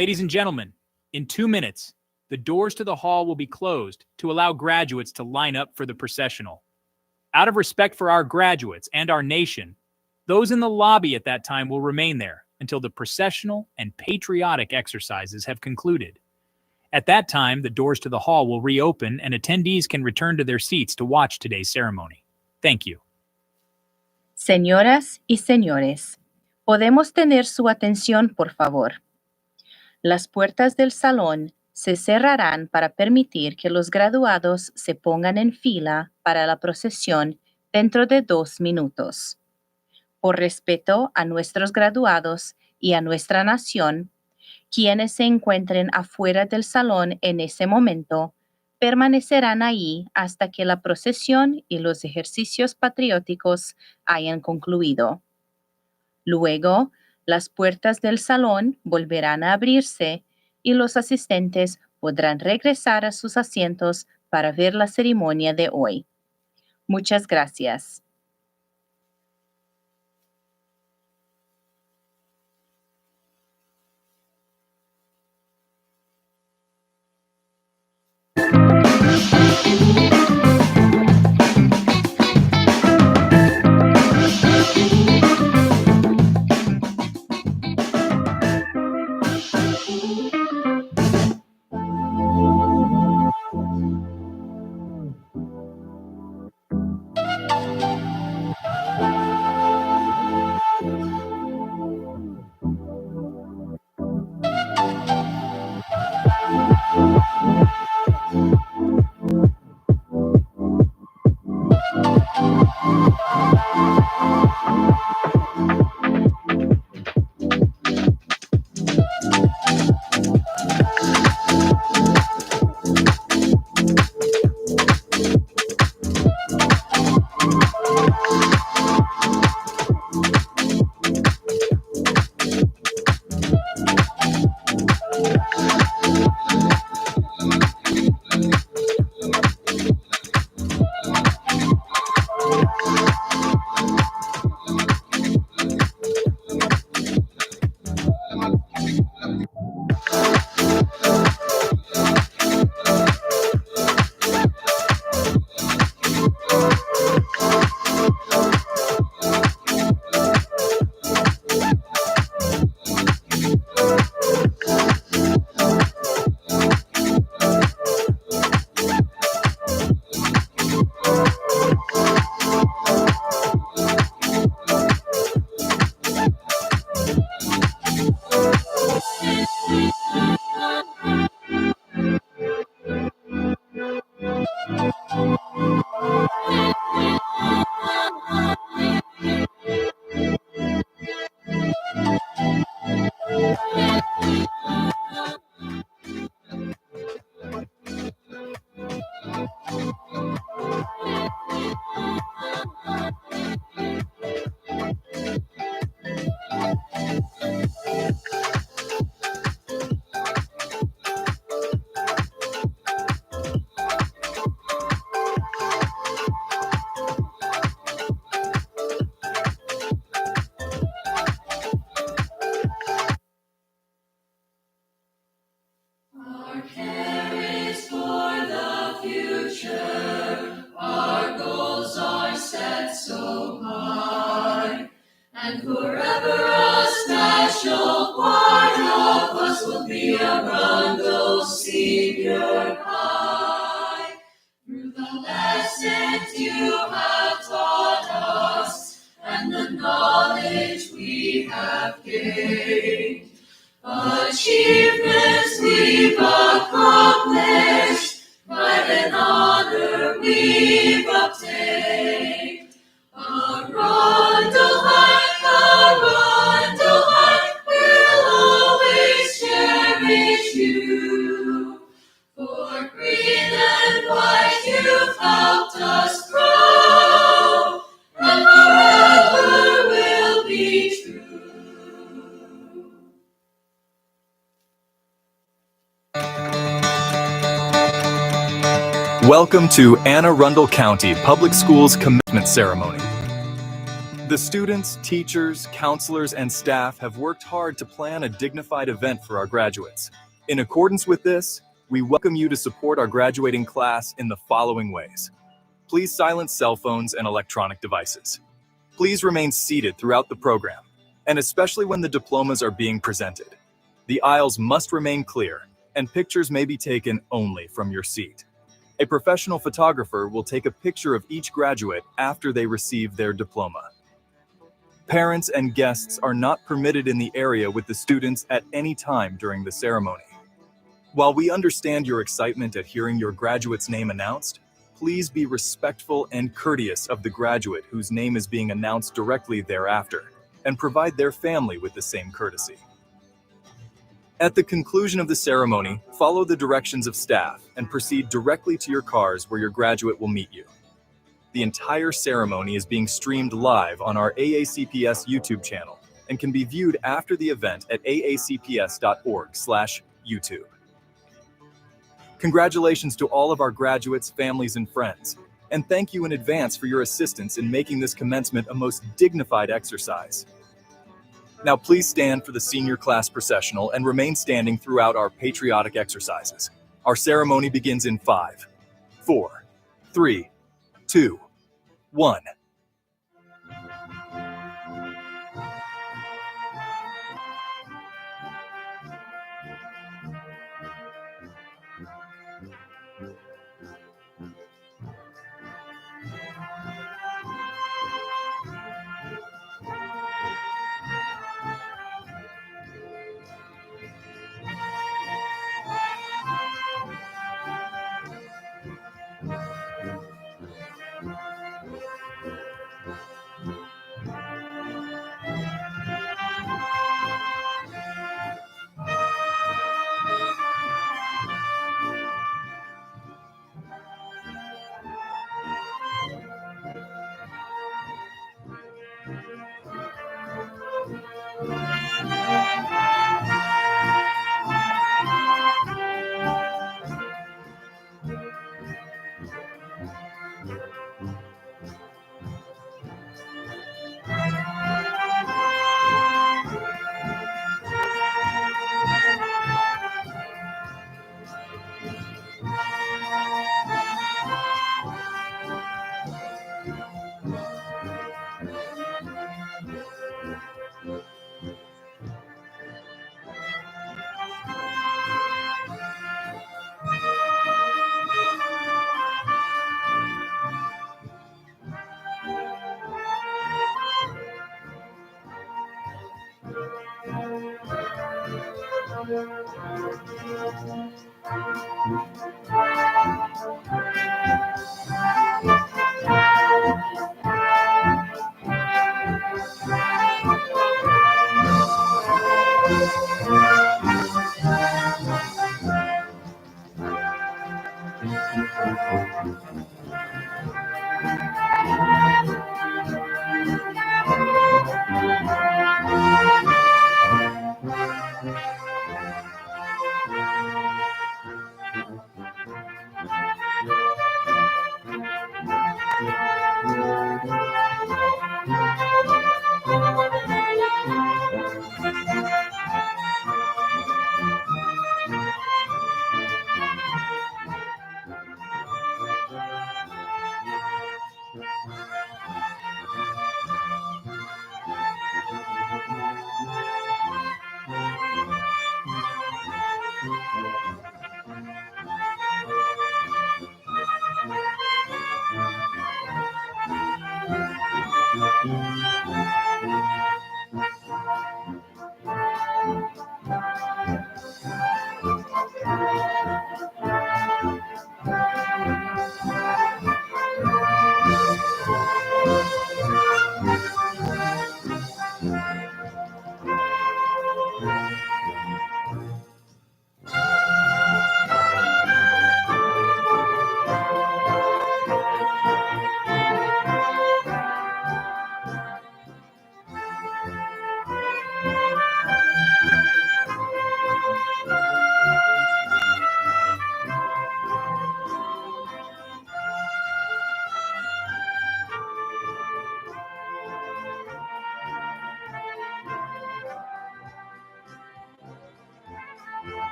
Ladies and gentlemen, in 2 minutes, the doors to the hall will be closed to allow graduates to line up for the processional. Out of respect for our graduates and our nation, those in the lobby at that time will remain there until the processional and patriotic exercises have concluded. At that time, the doors to the hall will reopen and attendees can return to their seats to watch today's ceremony. Thank you. Señoras y señores, ¿podemos tener su atención, por favor? Las puertas del salón se cerrarán para permitir que los graduados se pongan en fila para la procesión dentro de 2 minutos. Por respeto a nuestros graduados y a nuestra nación, quienes se encuentren afuera del salón en ese momento permanecerán ahí hasta que la procesión y los ejercicios patrióticos hayan concluido. Luego, las puertas del salón volverán a abrirse y los asistentes podrán regresar a sus asientos para ver la ceremonia de hoy. Muchas gracias. Our care is for the future. Our goals are set so high. And forever a special part of us will be Arundel Senior High. Through the lessons you have taught us and the knowledge we have gained, achievements we've accomplished, pride and honor we've obtained. Arundel High, we'll always cherish you. For green and white you've helped us grow, and forever will be true. Welcome to Anne Arundel County Public Schools Commencement Ceremony. The students, teachers, counselors, and staff have worked hard to plan a dignified event for our graduates. In accordance with this, we welcome you to support our graduating class in the following ways. Please silence cell phones and electronic devices. Please remain seated throughout the program, and especially when the diplomas are being presented. The aisles must remain clear, and pictures may be taken only from your seat. A professional photographer will take a picture of each graduate after they receive their diploma. Parents and guests are not permitted in the area with the students at any time during the ceremony. While we understand your excitement at hearing your graduate's name announced, please be respectful and courteous of the graduate whose name is being announced directly thereafter, and provide their family with the same courtesy. At the conclusion of the ceremony, follow the directions of staff and proceed directly to your cars where your graduate will meet you. The entire ceremony is being streamed live on our AACPS YouTube channel and can be viewed after the event at aacps.org/YouTube. Congratulations to all of our graduates, families, and friends, and thank you in advance for your assistance in making this commencement a most dignified exercise. Now please stand for the senior class processional and remain standing throughout our patriotic exercises. Our ceremony begins in 5, 4, 3, 2, 1.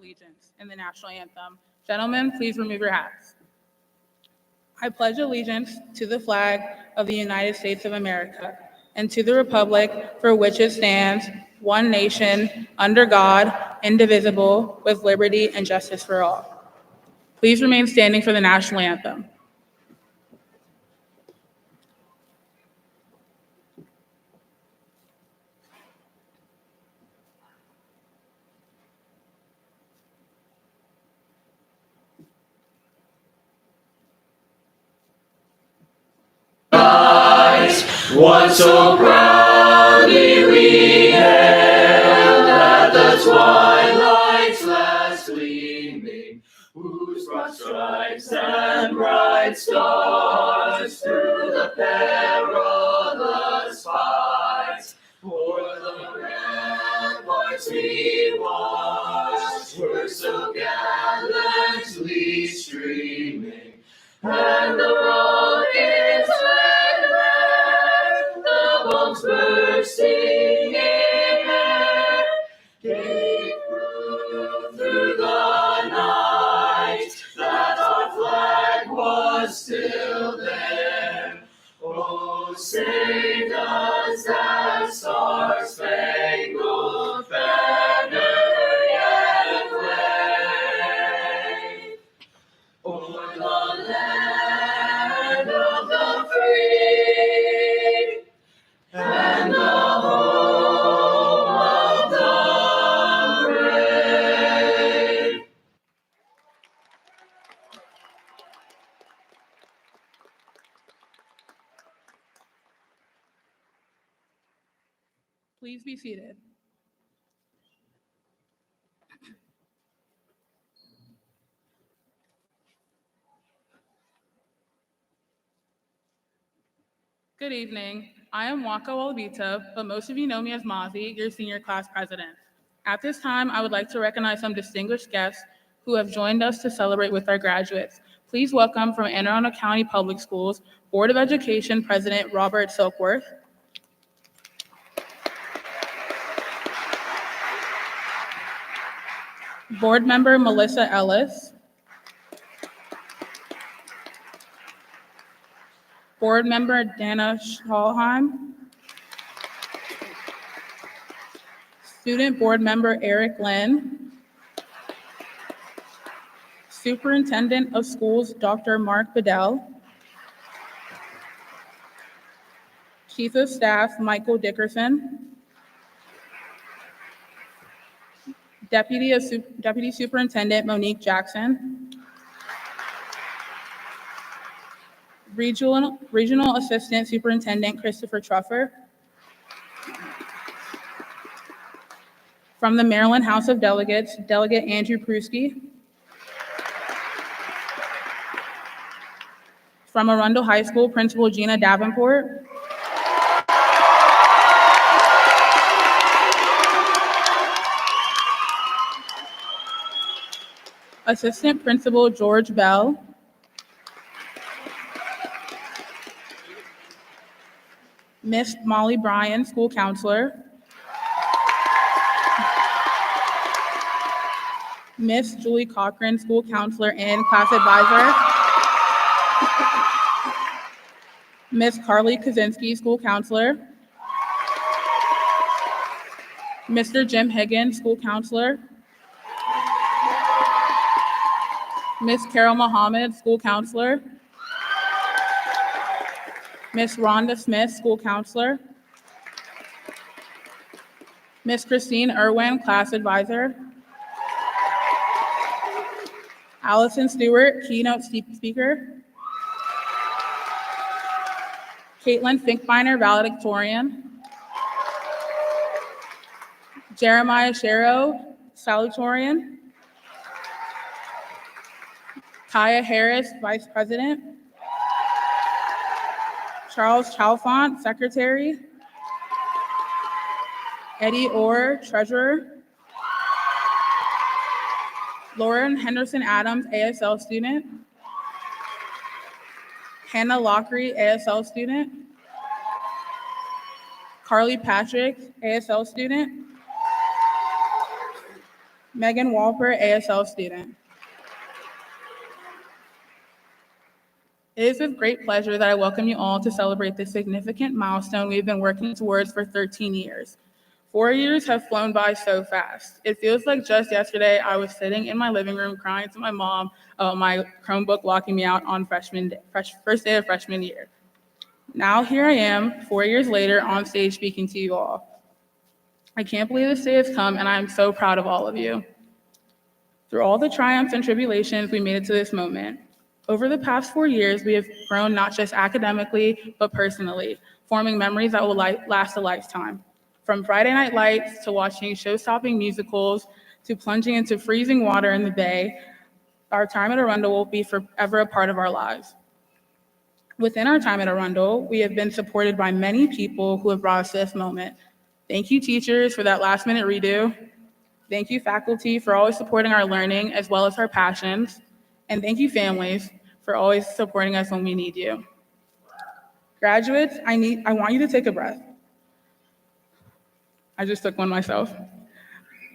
allegiance in the national anthem. Gentlemen, please remove your hats. I pledge allegiance to the flag of the United States of America and to the republic for which it stands, one nation, under God, indivisible, with liberty and justice for all. Please remain standing for the national anthem. Once so proudly we hailed at the twilight's last gleaming, whose broad stripes and bright stars through the perilous fight o'er the ramparts we watched were so gallantly streaming, and the rockets red glare, the bombs bursting in air, came through the night, that our flag was still there. Oh, say does that star-spangled banner yet wave o'er the land of the free and the home of the brave. Please be seated. Good evening. I am Waka Walabita, but most of you know me as Mozzie, your senior class president. At this time, I would like to recognize some distinguished guests who have joined us to celebrate with our graduates. Please welcome from Anne Arundel County Public Schools Board of Education President Robert Silkworth, Board Member Melissa Ellis, Board Member Dana Schallheim, Student Board Member Eric Lynn, Superintendent of Schools Dr. Mark Bedell, Chief of Staff Michael Dickerson, Deputy Superintendent Monique Jackson, Regional Assistant Superintendent Christopher Truffer, from the Maryland House of Delegates, Delegate Andrew Pruski, from Arundel High School, Principal Gina Davenport, Assistant Principal George Bell, Miss Molly Bryan, School Counselor, Miss Julie Cochran, School Counselor and Class Advisor, Miss Carly Kaczynski, School Counselor, Mr. Jim Higgins, School Counselor, Miss Carol Muhammad, School Counselor, Miss Rhonda Smith, School Counselor, Miss Christine Irwin, Class Advisor, Allison Stewart, Keynote Speaker, Caitlin Finkbeiner, Valedictorian, Jeremiah Sharrow, Salutatorian, Kaya Harris, Vice President, Charles Chalfont, Secretary, Eddie Orr, Treasurer, Lauren Henderson Adams, ASL student, Hannah Lockery, ASL student, Carly Patrick, ASL student, Megan Walper, ASL student. It is with great pleasure that I welcome you all to celebrate this significant milestone we've been working towards for 13 years. 4 years have flown by so fast. It feels like just yesterday I was sitting in my living room crying to my mom about my Chromebook locking me out on first day of freshman year. Now here I am, 4 years later, on stage speaking to you all. I can't believe this day has come, and I am so proud of all of you. Through all the triumphs and tribulations, we made it to this moment. Over the past 4 years, we have grown not just academically, but personally, forming memories that will last a lifetime. From Friday Night Lights to watching show-stopping musicals to plunging into freezing water in the bay, our time at Arundel will be forever a part of our lives. Within our time at Arundel, we have been supported by many people who have brought us to this moment. Thank you, teachers, for that last-minute redo. Thank you, faculty, for always supporting our learning as well as our passions. And thank you, families, for always supporting us when we need you. Graduates, I want you to take a breath. I just took one myself.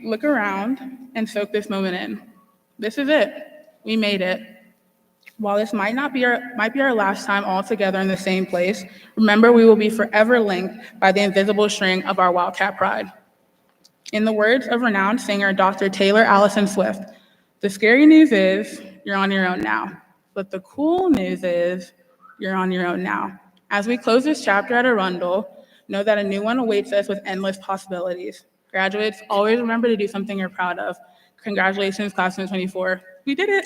Look around and soak this moment in. This is it. We made it. While this might be our last time all together in the same place, remember we will be forever linked by the invisible string of our Wildcat pride. In the words of renowned singer Dr. Taylor Allison Swift, the scary news is you're on your own now, but the cool news is you're on your own now. As we close this chapter at Arundel, know that a new one awaits us with endless possibilities. Graduates, always remember to do something you're proud of. Congratulations, class of 24. We did it.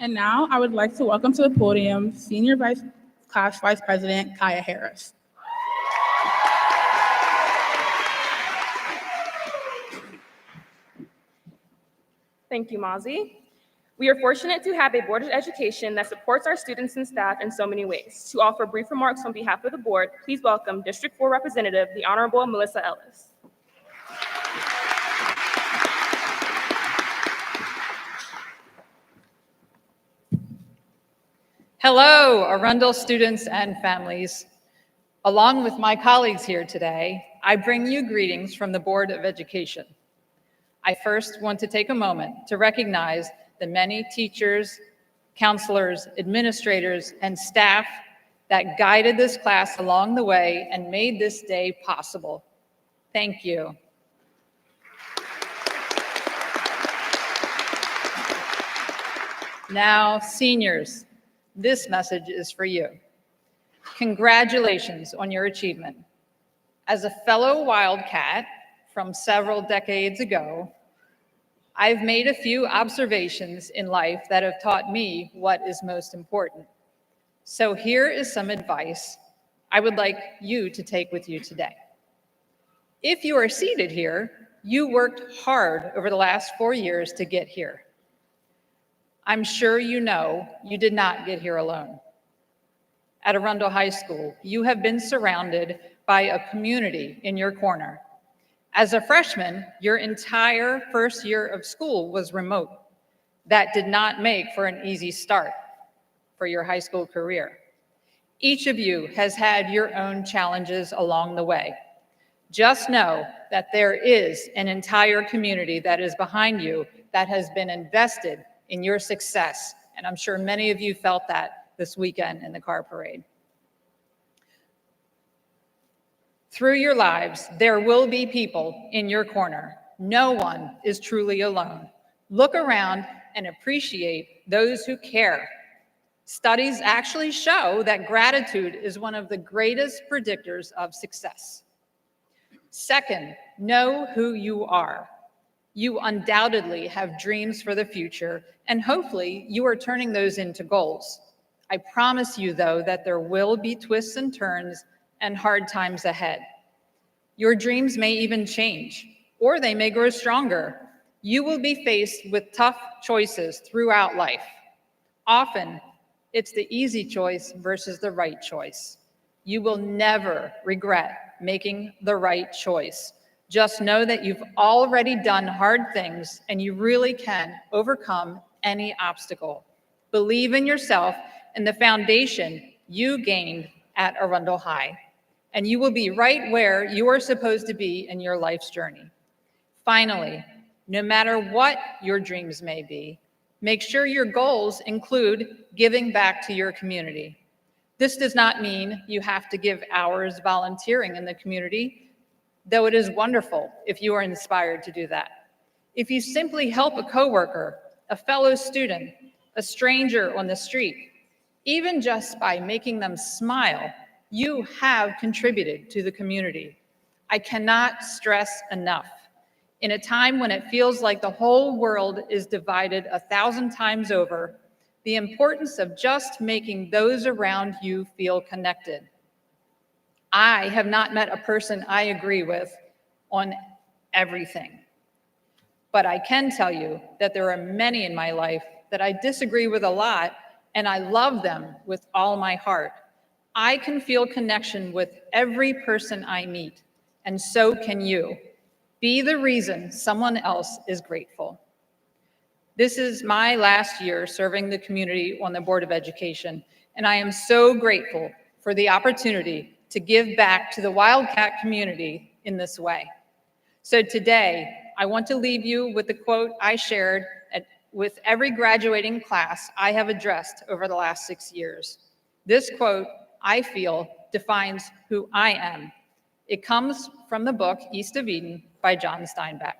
And now I would like to welcome to the podium Senior Class Vice President Kaya Harris. Thank you, Mazi. We are fortunate to have a Board of Education that supports our students and staff in so many ways. To offer brief remarks on behalf of the board, please welcome District 4 Representative, the Honorable Melissa Ellis. Hello, Arundel students and families. Along with my colleagues here today, I bring you greetings from the Board of Education. I first want to take a moment to recognize the many teachers, counselors, administrators, and staff that guided this class along the way and made this day possible. Thank you. Now, seniors, this message is for you. Congratulations on your achievement. As a fellow Wildcat from several decades ago, I've made a few observations in life that have taught me what is most important. So here is some advice I would like you to take with you today. If you are seated here, you worked hard over the last 4 years to get here. I'm sure you know you did not get here alone. At Arundel High School, you have been surrounded by a community in your corner. As a freshman, your entire first year of school was remote. That did not make for an easy start for your high school career. Each of you has had your own challenges along the way. Just know that there is an entire community that is behind you that has been invested in your success, and I'm sure many of you felt that this weekend in the car parade. Through your lives, there will be people in your corner. No one is truly alone. Look around and appreciate those who care. Studies actually show that gratitude is one of the greatest predictors of success. Second, know who you are. You undoubtedly have dreams for the future, and hopefully you are turning those into goals. I promise you, though, that there will be twists and turns and hard times ahead. Your dreams may even change, or they may grow stronger. You will be faced with tough choices throughout life. Often, it's the easy choice versus the right choice. You will never regret making the right choice. Just know that you've already done hard things and you really can overcome any obstacle. Believe in yourself and the foundation you gained at Arundel High, and you will be right where you are supposed to be in your life's journey. Finally, no matter what your dreams may be, make sure your goals include giving back to your community. This does not mean you have to give hours volunteering in the community, though it is wonderful if you are inspired to do that. If you simply help a coworker, a fellow student, a stranger on the street, even just by making them smile, you have contributed to the community. I cannot stress enough. In a time when it feels like the whole world is divided 1,000 times over, the importance of just making those around you feel connected. I have not met a person I agree with on everything, but I can tell you that there are many in my life that I disagree with a lot, and I love them with all my heart. I can feel connection with every person I meet, and so can you. Be the reason someone else is grateful. This is my last year serving the community on the Board of Education, and I am so grateful for the opportunity to give back to the Wildcat community in this way. So today, I want to leave you with the quote I shared with every graduating class I have addressed over the last 6 years. This quote, I feel, defines who I am. It comes from the book East of Eden by John Steinbeck.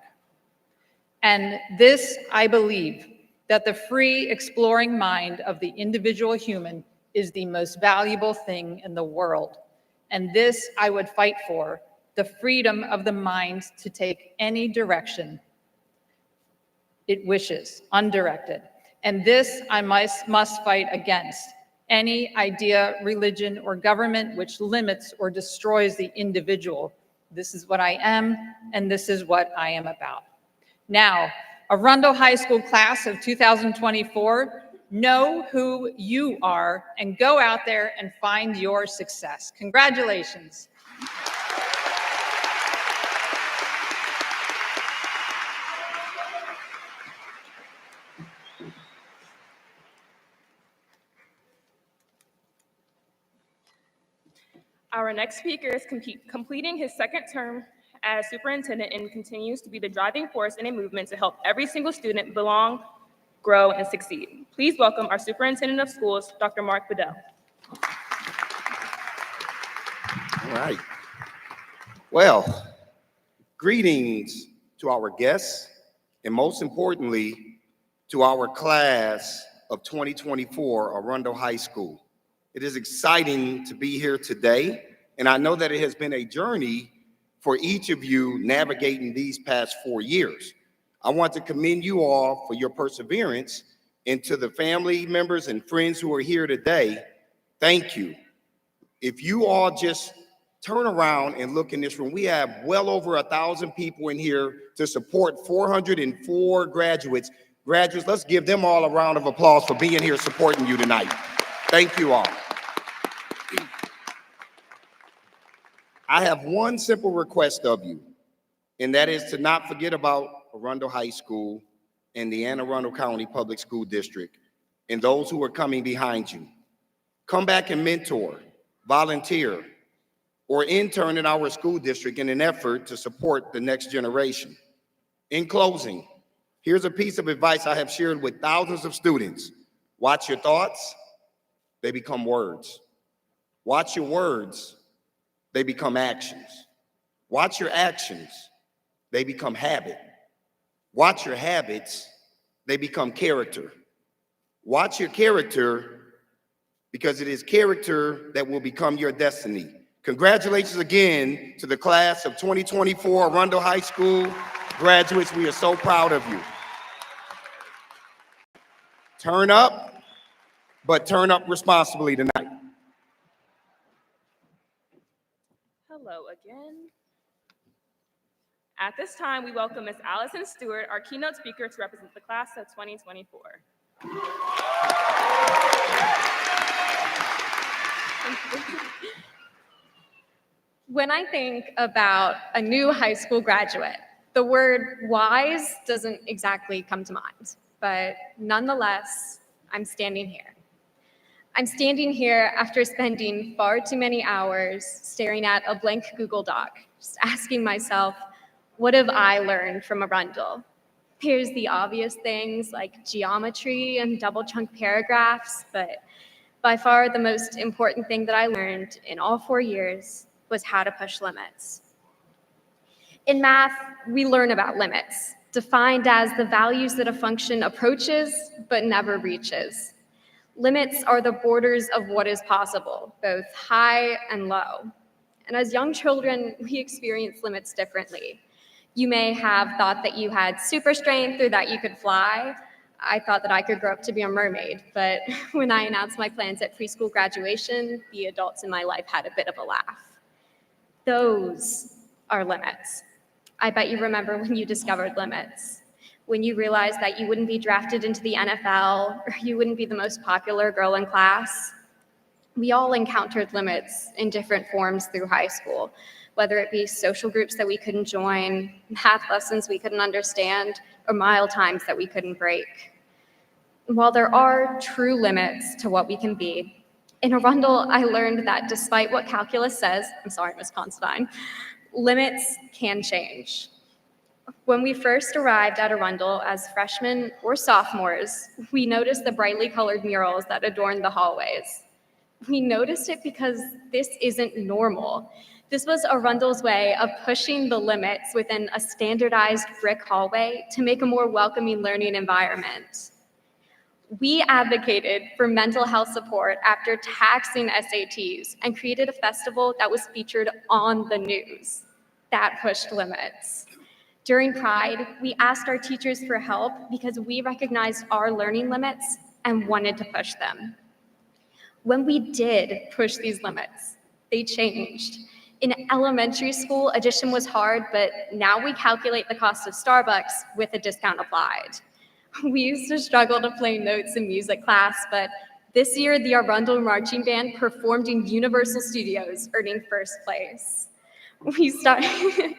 And this, I believe, that the free exploring mind of the individual human is the most valuable thing in the world. And this I would fight for, the freedom of the mind to take any direction it wishes, undirected. And this I must fight against, any idea, religion, or government which limits or destroys the individual. This is what I am, and this is what I am about. Now, Arundel High School class of 2024, know who you are and go out there and find your success. Congratulations. Our next speaker is completing his second term as superintendent and continues to be the driving force in a movement to help every single student belong, grow, and succeed. Please welcome our superintendent of schools, Dr. Mark Bedell. All right. Well, greetings to our guests, and most importantly, to our class of 2024, Arundel High School. It is exciting to be here today, and I know that it has been a journey for each of you navigating these past 4 years. I want to commend you all for your perseverance, and to the family members and friends who are here today, thank you. If you all just turn around and look in this room, we have well over 1,000 people in here to support 404 graduates. Graduates, let's give them all a round of applause for being here supporting you tonight. Thank you all. I have one simple request of you, and that is to not forget about Arundel High School and the Anne Arundel County Public School District and those who are coming behind you. Come back and mentor, volunteer, or intern in our school district in an effort to support the next generation. In closing, here's a piece of advice I have shared with thousands of students. Watch your thoughts, they become words. Watch your words, they become actions. Watch your actions, they become habit. Watch your habits, they become character. Watch your character, because it is character that will become your destiny. Congratulations again to the class of 2024 Arundel High School graduates. We are so proud of you. Turn up, but turn up responsibly tonight. Hello again. At this time, we welcome Ms. Allison Stewart, our keynote speaker, to represent the class of 2024. When I think about a new high school graduate, the word wise doesn't exactly come to mind, but nonetheless, I'm standing here. I'm standing here after spending far too many hours staring at a blank Google Doc, just asking myself, what have I learned from Arundel? There's the obvious things like geometry and double chunk paragraphs, but by far the most important thing that I learned in all 4 years was how to push limits. In math, we learn about limits, defined as the values that a function approaches but never reaches. Limits are the borders of what is possible, both high and low. And as young children, we experience limits differently. You may have thought that you had super strength or that you could fly. I thought that I could grow up to be a mermaid, but when I announced my plans at preschool graduation, the adults in my life had a bit of a laugh. Those are limits. I bet you remember when you discovered limits, when you realized that you wouldn't be drafted into the NFL or you wouldn't be the most popular girl in class. We all encountered limits in different forms through high school, whether it be social groups that we couldn't join, math lessons we couldn't understand, or mile times that we couldn't break. While there are true limits to what we can be, in Arundel, I learned that despite what calculus says, I'm sorry, Ms. Constantine, limits can change. When we first arrived at Arundel as freshmen or sophomores, we noticed the brightly colored murals that adorned the hallways. We noticed it because this isn't normal. This was Arundel's way of pushing the limits within a standardized brick hallway to make a more welcoming learning environment. We advocated for mental health support after taxing SATs and created a festival that was featured on the news. That pushed limits. During Pride, we asked our teachers for help because we recognized our learning limits and wanted to push them. When we did push these limits, they changed. In elementary school, addition was hard, but now we calculate the cost of Starbucks with a discount applied. We used to struggle to play notes in music class, but this year the Arundel Marching Band performed in Universal Studios, earning first place. We started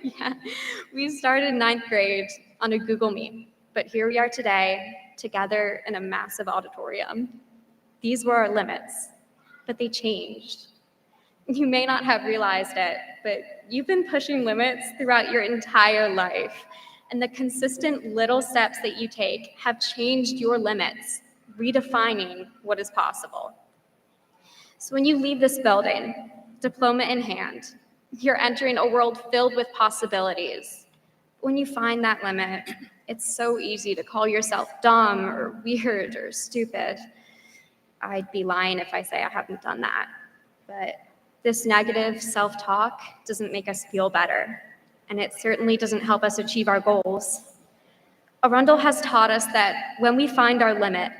ninth grade on a Google Meet, but here we are today, together in a massive auditorium. These were our limits, but they changed. You may not have realized it, but you've been pushing limits throughout your entire life, and the consistent little steps that you take have changed your limits, redefining what is possible. So when you leave this building, diploma in hand, you're entering a world filled with possibilities. When you find that limit, it's so easy to call yourself dumb or weird or stupid. I'd be lying if I say I haven't done that. But this negative self-talk doesn't make us feel better, and it certainly doesn't help us achieve our goals. Arundel has taught us that when we find our limit,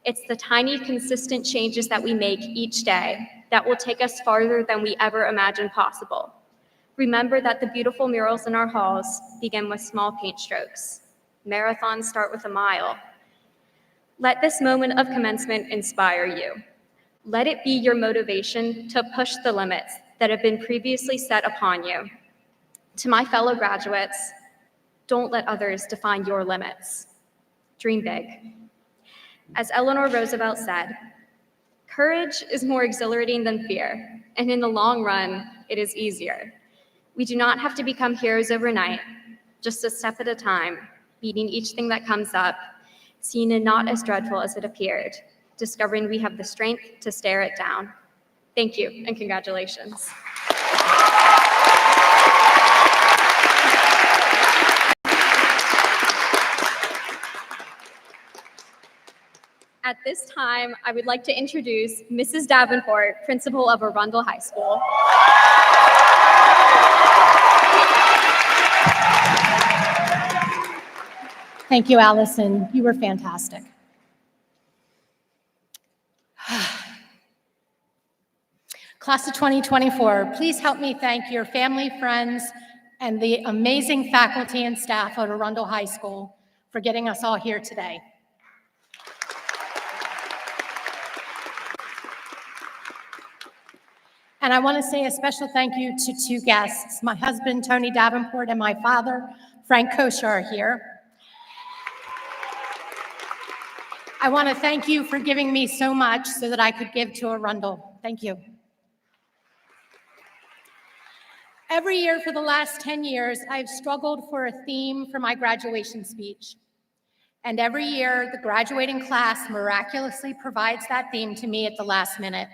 it's the tiny, consistent changes that we make each day that will take us farther than we ever imagined possible. Remember that the beautiful murals in our halls begin with small paint strokes. Marathons start with a mile. Let this moment of commencement inspire you. Let it be your motivation to push the limits that have been previously set upon you. To my fellow graduates, don't let others define your limits. Dream big. As Eleanor Roosevelt said, courage is more exhilarating than fear, and in the long run, it is easier. We do not have to become heroes overnight, just a step at a time, beating each thing that comes up, seeing it not as dreadful as it appeared, discovering we have the strength to stare it down. Thank you, and congratulations. At this time, I would like to introduce Mrs. Davenport, principal of Arundel High School. Thank you, Allison. You were fantastic. Class of 2024, please help me thank your family, friends, and the amazing faculty and staff at Arundel High School for getting us all here today. And I want to say a special thank you to two guests. My husband, Tony Davenport, and my father, Frank Kosher, are here. I want to thank you for giving me so much so that I could give to Arundel. Thank you. Every year for the last 10 years, I've struggled for a theme for my graduation speech. And every year, the graduating class miraculously provides that theme to me at the last minute.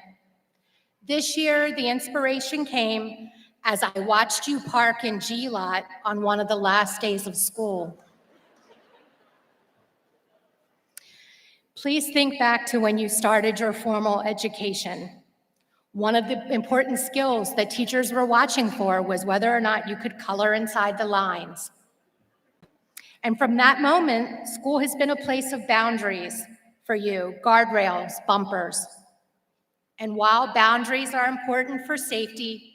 This year, the inspiration came as I watched you park in G-Lot on one of the last days of school. Please think back to when you started your formal education. One of the important skills that teachers were watching for was whether or not you could color inside the lines. And from that moment, school has been a place of boundaries for you, guardrails, bumpers. And while boundaries are important for safety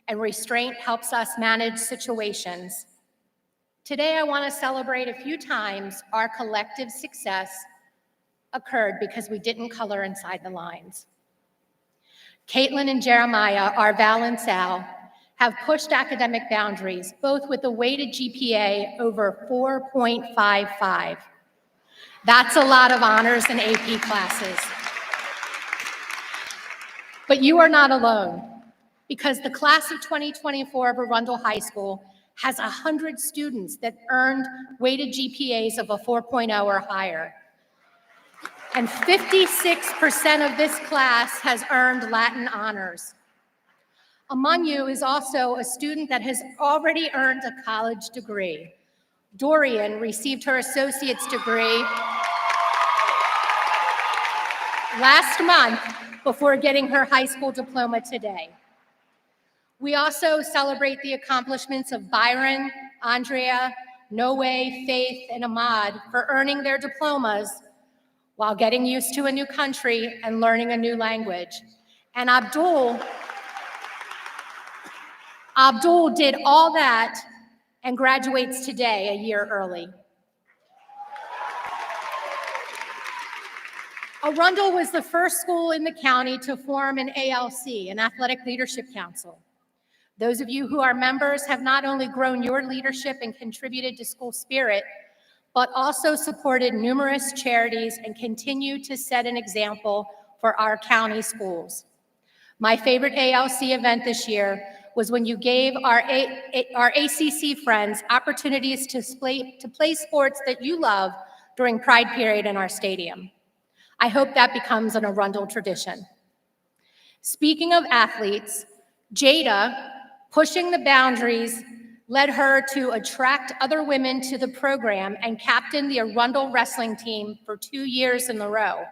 and restraint helps us manage situations, today I want to celebrate a few times our collective success occurred because we didn't color inside the lines. Caitlin and Jeremiah, our Val and Sal, have pushed academic boundaries, both with a weighted GPA over 4.55. That's a lot of honors and AP classes. But you are not alone, because the class of 2024 of Arundel High School has 100 students that earned weighted GPAs of a 4.0 or higher. And 56% of this class has earned Latin honors. Among you is also a student that has already earned a college degree. Dorian received her associate's degree last month before getting her high school diploma today. We also celebrate the accomplishments of Byron, Andrea, Noe, Faith, and Ahmad for earning their diplomas while getting used to a new country and learning a new language. And Abdul did all that and graduates today, a year early. Arundel was the first school in the county to form an ALC, an Athletic Leadership Council. Those of you who are members have not only grown your leadership and contributed to school spirit, but also supported numerous charities and continue to set an example for our county schools. My favorite ALC event this year was when you gave our ACC friends opportunities to play sports that you love during Pride Period in our stadium. I hope that becomes an Arundel tradition. Speaking of athletes, Jada, pushing the boundaries, led her to attract other women to the program and captain the Arundel wrestling team for 2 years in a row.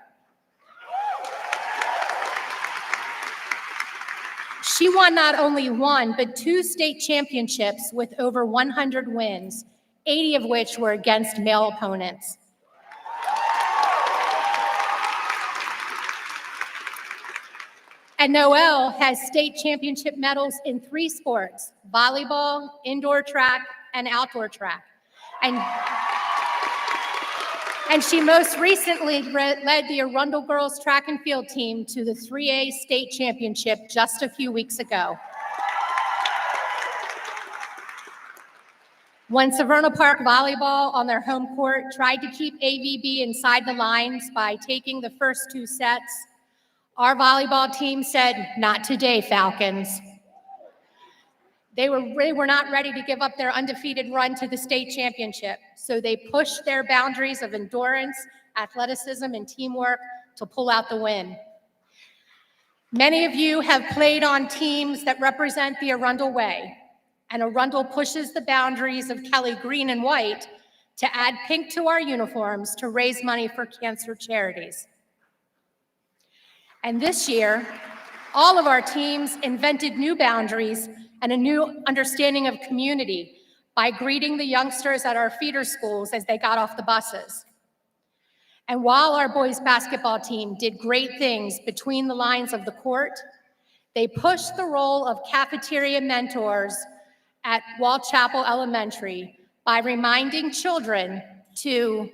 She won not only one, but 2 state championships with over 100 wins, 80 of which were against male opponents. And Noelle has state championship medals in 3 sports: volleyball, indoor track, and outdoor track. And she most recently led the Arundel girls track and field team to the 3A state championship just a few weeks ago. When Severna Park Volleyball on their home court tried to keep AVB inside the lines by taking the first 2 sets, our volleyball team said, "Not today, Falcons." They were not ready to give up their undefeated run to the state championship, so they pushed their boundaries of endurance, athleticism, and teamwork to pull out the win. Many of you have played on teams that represent the Arundel way, and Arundel pushes the boundaries of Kelly green and white to add pink to our uniforms to raise money for cancer charities. And this year, all of our teams invented new boundaries and a new understanding of community by greeting the youngsters at our feeder schools as they got off the buses. And while our boys basketball team did great things between the lines of the court, they pushed the role of cafeteria mentors at Wall Chapel Elementary by reminding children to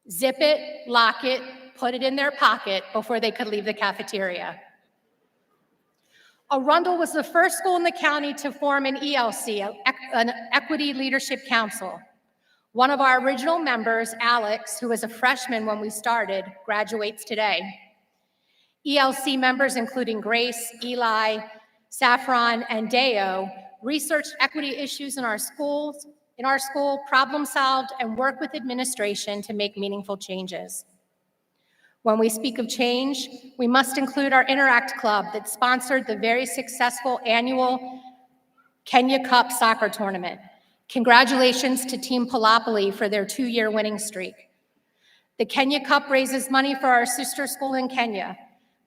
zip it, lock it, put it in their pocket before they could leave the cafeteria. Arundel was the first school in the county to form an ELC, an Equity Leadership Council. One of our original members, Alex, who was a freshman when we started, graduates today. ELC members, including Grace, Eli, Saffron, and Deo, researched equity issues in our school, problem solved, and worked with administration to make meaningful changes. When we speak of change, we must include our Interact Club that sponsored the very successful annual Kenya Cup soccer tournament. Congratulations to Team Palapoli for their 2-year winning streak. The Kenya Cup raises money for our sister school in Kenya.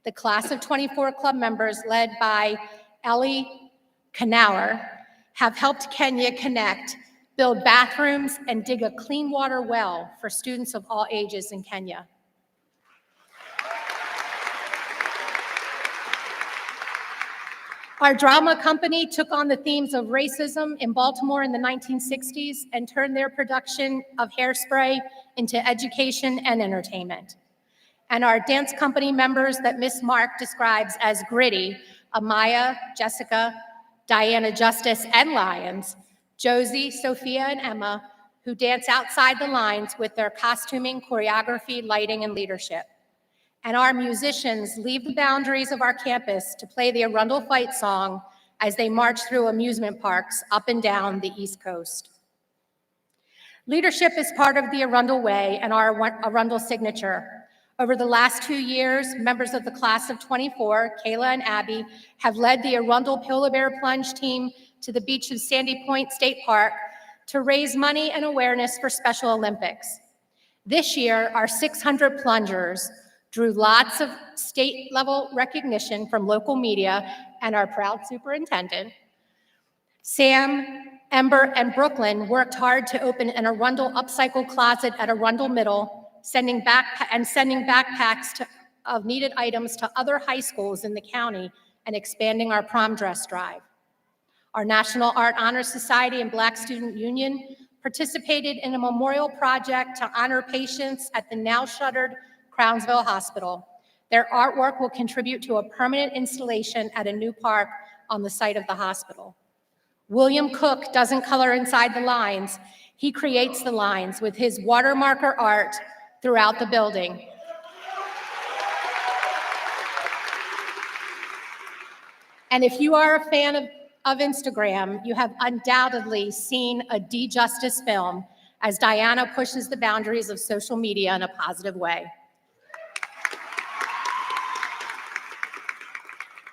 The class of 24 club members, led by Ellie Kanauer, have helped Kenya connect, build bathrooms, and dig a clean water well for students of all ages in Kenya. Our drama company took on the themes of racism in Baltimore in the 1960s and turned their production of Hairspray into education and entertainment. And our dance company members that Miss Mark describes as gritty, Amaya, Jessica, Diana Justice, and Lyons, Josie, Sophia, and Emma, who dance outside the lines with their costuming, choreography, lighting, and leadership. And our musicians leave the boundaries of our campus to play the Arundel fight song as they march through amusement parks up and down the East Coast. Leadership is part of the Arundel Way and our Arundel signature. Over the last 2 years, members of the class of 24, Kayla and Abby, have led the Arundel Polar Bear Plunge team to the beach of Sandy Point State Park to raise money and awareness for Special Olympics. This year, our 600 plungers drew lots of state-level recognition from local media and our proud superintendent. Sam, Ember, and Brooklyn worked hard to open an Arundel upcycle closet at Arundel Middle, sending backpacks of needed items to other high schools in the county and expanding our prom dress drive. Our National Art Honor Society and Black Student Union participated in a memorial project to honor patients at the now shuttered Crownsville Hospital. Their artwork will contribute to a permanent installation at a new park on the site of the hospital. William Cook doesn't color inside the lines. He creates the lines with his watermarker art throughout the building. And if you are a fan of Instagram, you have undoubtedly seen a D-Justice film as Diana pushes the boundaries of social media in a positive way.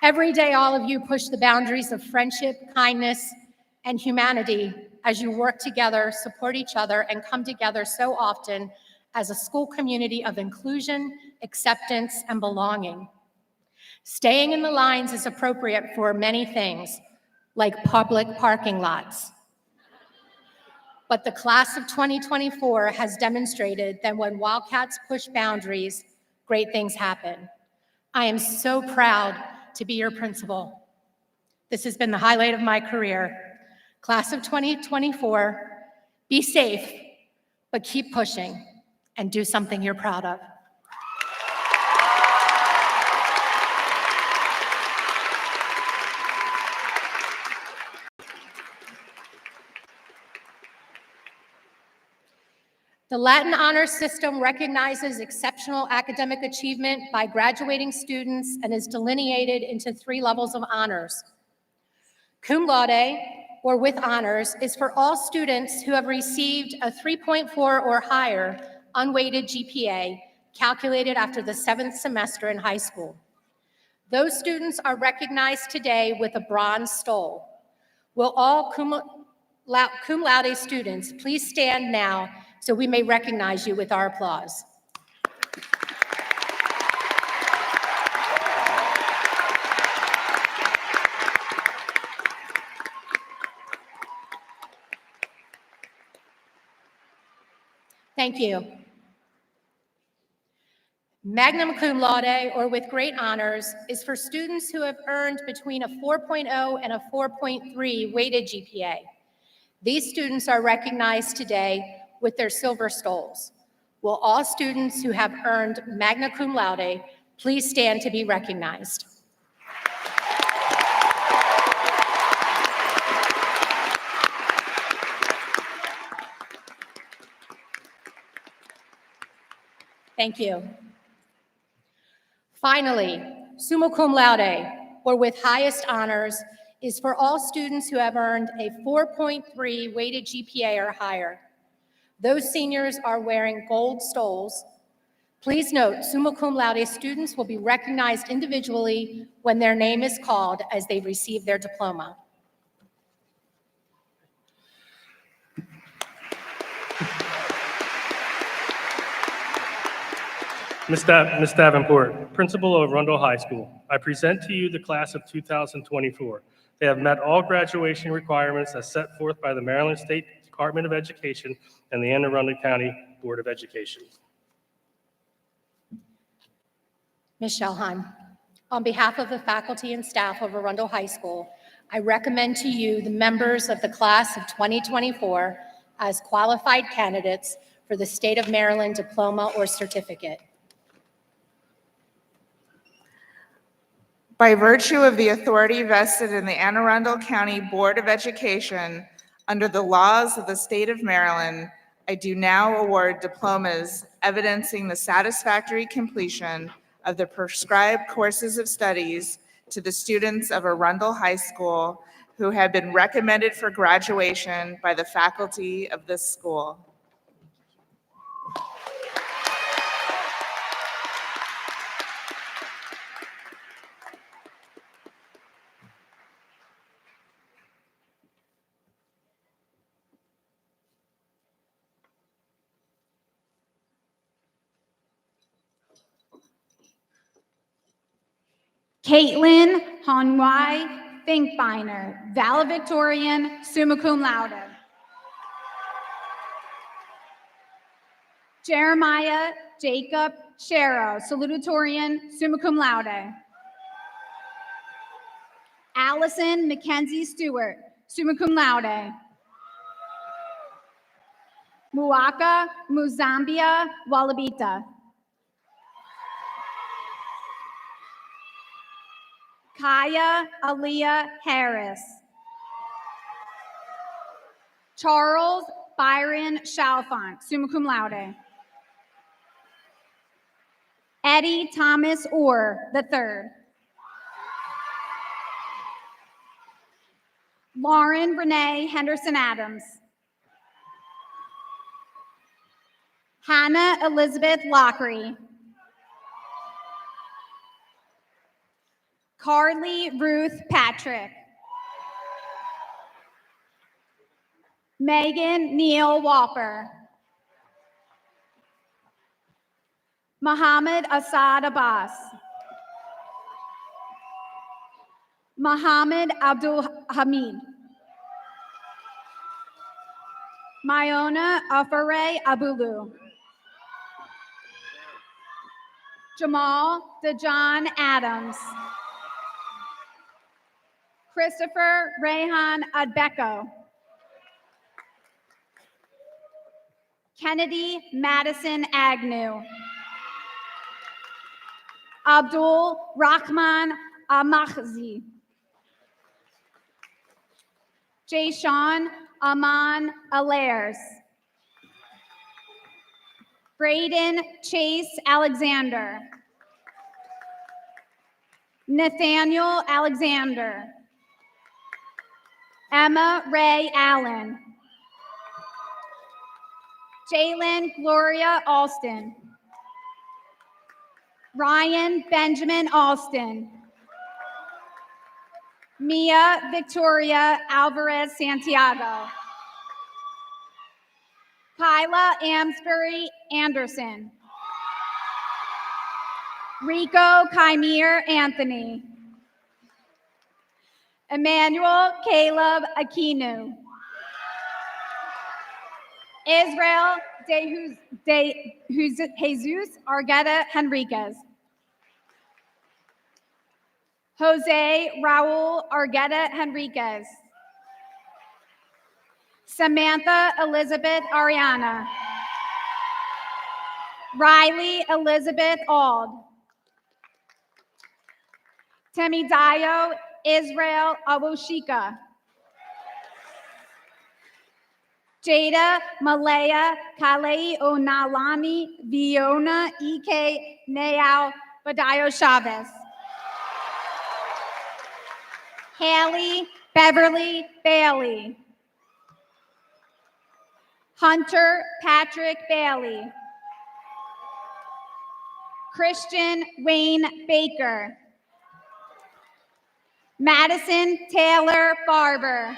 Every day, all of you push the boundaries of friendship, kindness, and humanity as you work together, support each other, and come together so often as a school community of inclusion, acceptance, and belonging. Staying in the lines is appropriate for many things, like public parking lots. But the class of 2024 has demonstrated that when Wildcats push boundaries, great things happen. I am so proud to be your principal. This has been the highlight of my career. Class of 2024, be safe, but keep pushing and do something you're proud of. The Latin Honor System recognizes exceptional academic achievement by graduating students and is delineated into 3 levels of honors. Cum laude, or with honors, is for all students who have received a 3.4 or higher unweighted GPA calculated after the 7th semester in high school. Those students are recognized today with a bronze stole. Will all cum laude students please stand now so we may recognize you with our applause. Thank you. Magna cum laude, or with great honors, is for students who have earned between a 4.0 and a 4.3 weighted GPA. These students are recognized today with their silver stoles. Will all students who have earned magna cum laude please stand to be recognized? Thank you. Finally, summa cum laude, or with highest honors, is for all students who have earned a 4.3 weighted GPA or higher. Those seniors are wearing gold stoles. Please note, summa cum laude students will be recognized individually when their name is called as they receive their diploma. Ms. Davenport, principal of Arundel High School, I present to you the class of 2024. They have met all graduation requirements as set forth by the Maryland State Department of Education and the Anne Arundel County Board of Education. Ms. Schellheim, on behalf of the faculty and staff of Arundel High School, I recommend to you the members of the class of 2024 as qualified candidates for the State of Maryland diploma or certificate. By virtue of the authority vested in the Anne Arundel County Board of Education under the laws of the state of Maryland, I do now award diplomas evidencing the satisfactory completion of the prescribed courses of studies to the students of Arundel High School who have been recommended for graduation by the faculty of this school. Caitlin Hanwai Finkbeiner, valedictorian, summa cum laude. Jeremiah Jacob Shero, salutatorian, summa cum laude. Allison Mackenzie Stewart, summa cum laude. Muaka Muzambia Walabita. Kaya Aaliyah Harris. Charles Byron Chalfont, summa cum laude. Eddie Thomas Orr, III. Lauren Renee Henderson Adams. Hannah Elizabeth Lockery. Carly Ruth Patrick. Megan Neal Walper. Muhammad Asad Abbas. Muhammad Abdul Hamid. Mayona Afare Abulu. Jamal Dejan Adams. Christopher Rayhan Adbeko. Kennedy Madison Agnew. Abdul Rahman Amakhzi. Jayshawn Aman Alairs. Braden Chase Alexander. Nathaniel Alexander. Emma Ray Allen. Jalen Gloria Alston. Ryan Benjamin Alston. Mia Victoria Alvarez Santiago. Kyla Amsbury Anderson. Rico Kymere Anthony. Emmanuel Caleb Aquino. Israel Jesus Argueta Henriquez. Jose Raul Argueta Henriquez. Samantha Elizabeth Ariana. Riley Elizabeth Ald. Temidayo Israel Abushika. Jada Malaya Kalei Onalami Viona Ike Neal Badayo Chavez. Haley Beverly Bailey. Hunter Patrick Bailey. Christian Wayne Baker. Madison Taylor Barber.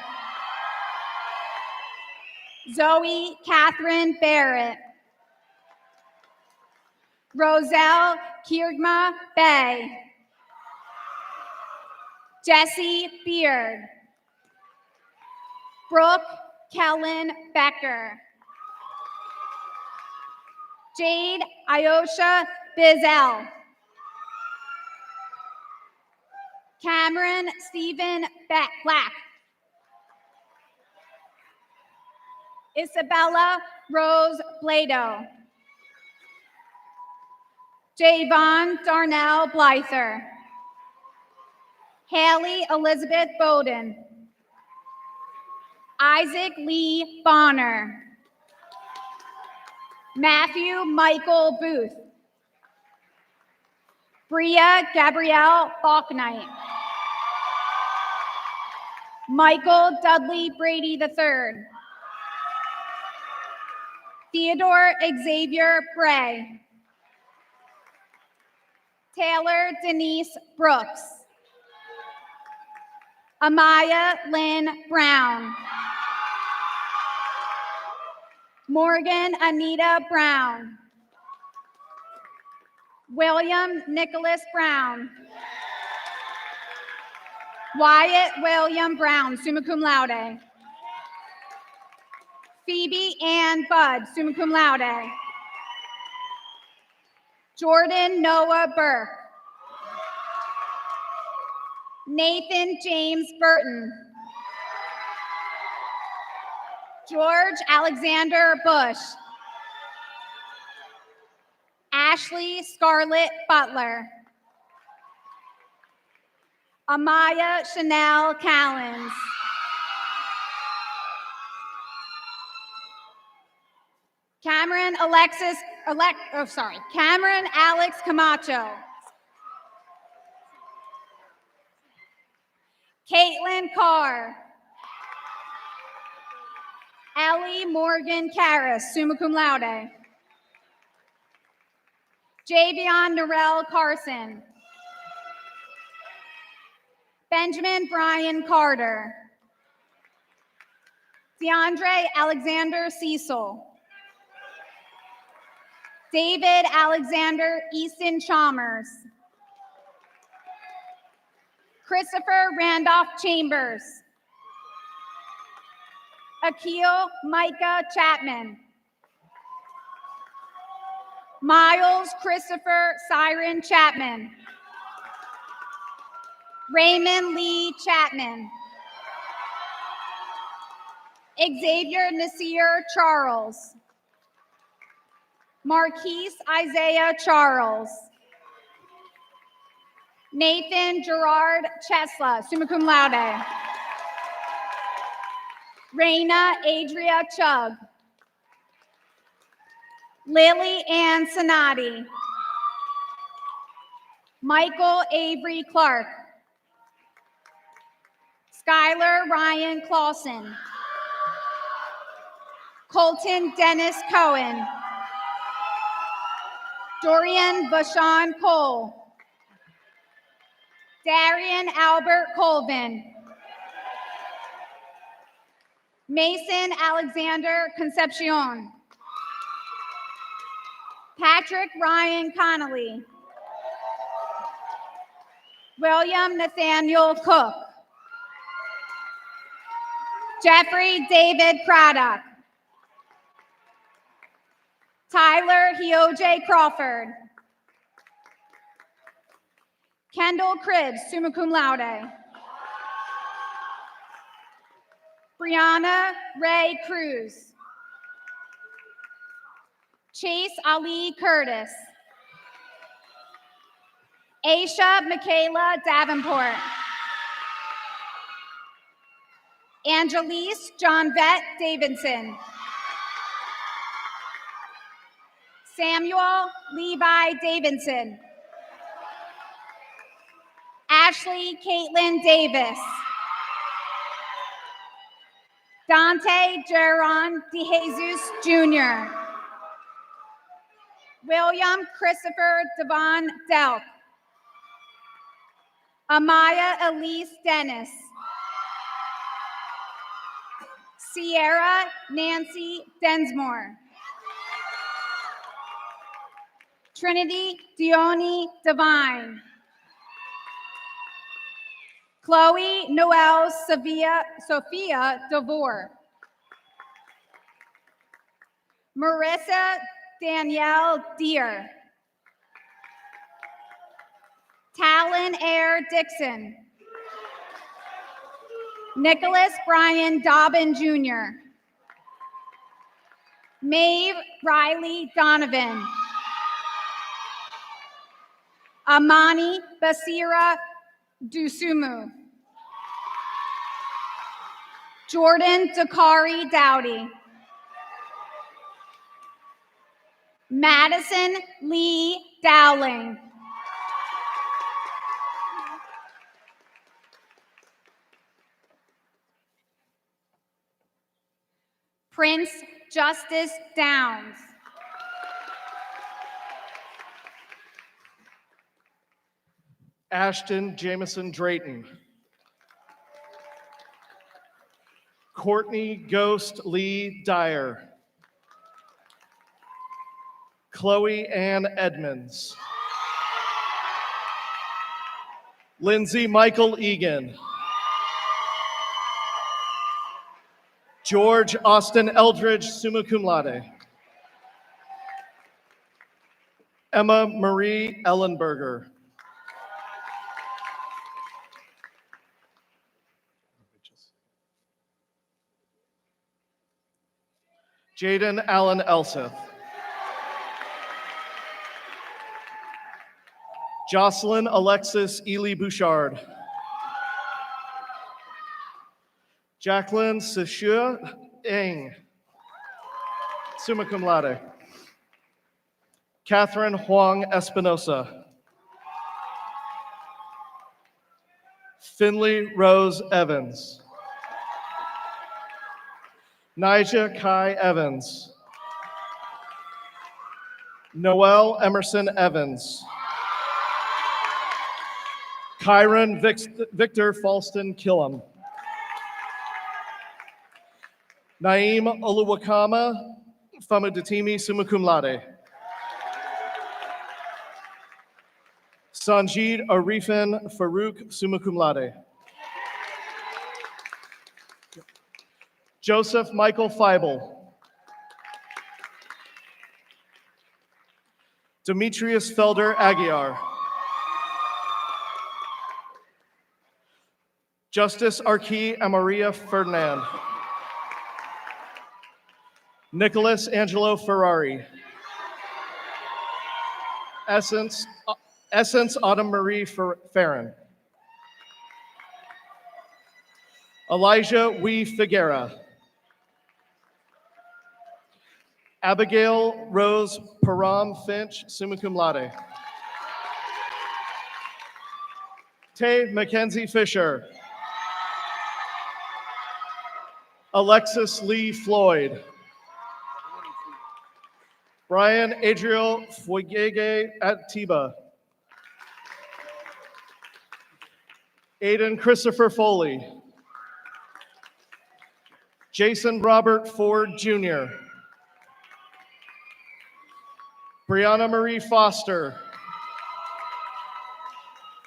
Zoe Catherine Barrett. Roselle Kirgma Bay. Jesse Beard. Brooke Kellen Becker. Jade Ayosha Bizel. Cameron Stephen Black. Isabella Rose Blado. Javon Darnell Blyther. Haley Elizabeth Bowden. Isaac Lee Bonner. Matthew Michael Booth. Bria Gabrielle Balknight. Michael Dudley Brady III. Theodore Xavier Bray. Taylor Denise Brooks. Amaya Lynn Brown. Morgan Anita Brown. William Nicholas Brown. Wyatt William Brown, summa cum laude. Phoebe Ann Budd, summa cum laude. Jordan Noah Burke. Nathan James Burton. George Alexander Bush. Ashley Scarlett Butler. Amaya Chanel Callens. Cameron Alex Camacho. Caitlin Carr. Ellie Morgan Karras, summa cum laude. Javion Norell Carson. Benjamin Brian Carter. DeAndre Alexander Cecil. David Alexander Easton Chalmers. Christopher Randolph Chambers. Akil Micah Chapman. Miles Christopher Siren Chapman. Raymond Lee Chapman. Xavier Nasir Charles. Marquise Isaiah Charles. Nathan Gerard Chesla, summa cum laude. Raina Adria Chug. Lily Ann Sonati. Michael Avery Clark. Skylar Ryan Clausen. Colton Dennis Cohen. Dorian Vashon Cole. Darian Albert Colvin. Mason Alexander Concepcion. Patrick Ryan Connolly. William Nathaniel Cook. Jeffrey David Craddock. Tyler Hioje Crawford. Kendall Cribbs, summa cum laude. Brianna Ray Cruz. Chase Ali Curtis. Aisha Michaela Davenport. Angelise Johnvette Davidson. Samuel Levi Davidson. Ashley Caitlin Davis. Dante Jaron DeJesus Jr. William Christopher Devon Delk. Amaya Elise Dennis. Sierra Nancy Densmore. Trinity Dione Devine. Chloe Noel Sophia DeVore. Marissa Danielle Deer. Talon Air Dixon. Nicholas Brian Dobbin Jr. Maeve Riley Donovan. Amani Basira Dusumu. Jordan Dakari Dowdy. Madison Lee Dowling. Prince Justice Downs. Ashton Jameson Drayton. Courtney Ghost Lee Dyer. Chloe Ann Edmonds. Lindsay Michael Egan. George Austin Eldridge, summa cum laude. Emma Marie Ellenberger. Jaden Allen Elseth. Jocelyn Alexis Ely Bouchard. Jacqueline Seshua Eng, summa cum laude. Catherine Huang Espinosa. Finley Rose Evans. Nija Kai Evans. Noel Emerson Evans. Kyron Victor Falston Killam. Naeem Oluwakama Famuditimi, summa cum laude. Sanjid Arifin Farouk, summa cum laude. Joseph Michael Feibel. Demetrius Felder Aguiar. Justice Arki Amaria Ferdinand. Nicholas Angelo Ferrari. Essence Autumn Marie Farron. Elijah Wee Figuera. Abigail Rose Param Finch, summa cum laude. Tay Mackenzie Fisher. Alexis Lee Floyd. Brian Adriel Fuegege Atiba. Aiden Christopher Foley. Jason Robert Ford Jr. Brianna Marie Foster.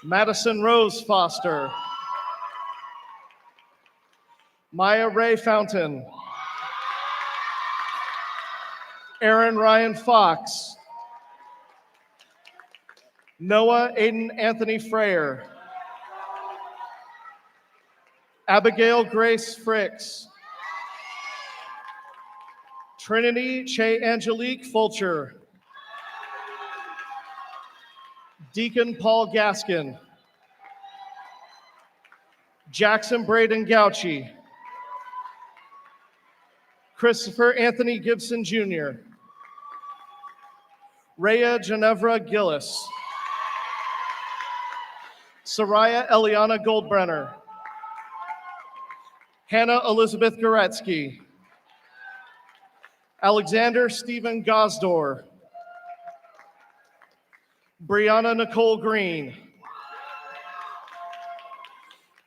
Madison Rose Foster. Maya Ray Fountain. Aaron Ryan Fox. Noah Aiden Anthony Freyer. Abigail Grace Fricks. Trinity Che Angelique Fulcher. Deacon Paul Gaskin. Jackson Braden Gauchi. Christopher Anthony Gibson Jr., Rhea Ginevra Gillis, Soraya Eliana Goldbrenner, Hannah Elizabeth Goretzky, Alexander Stephen Gosdor, Brianna Nicole Green,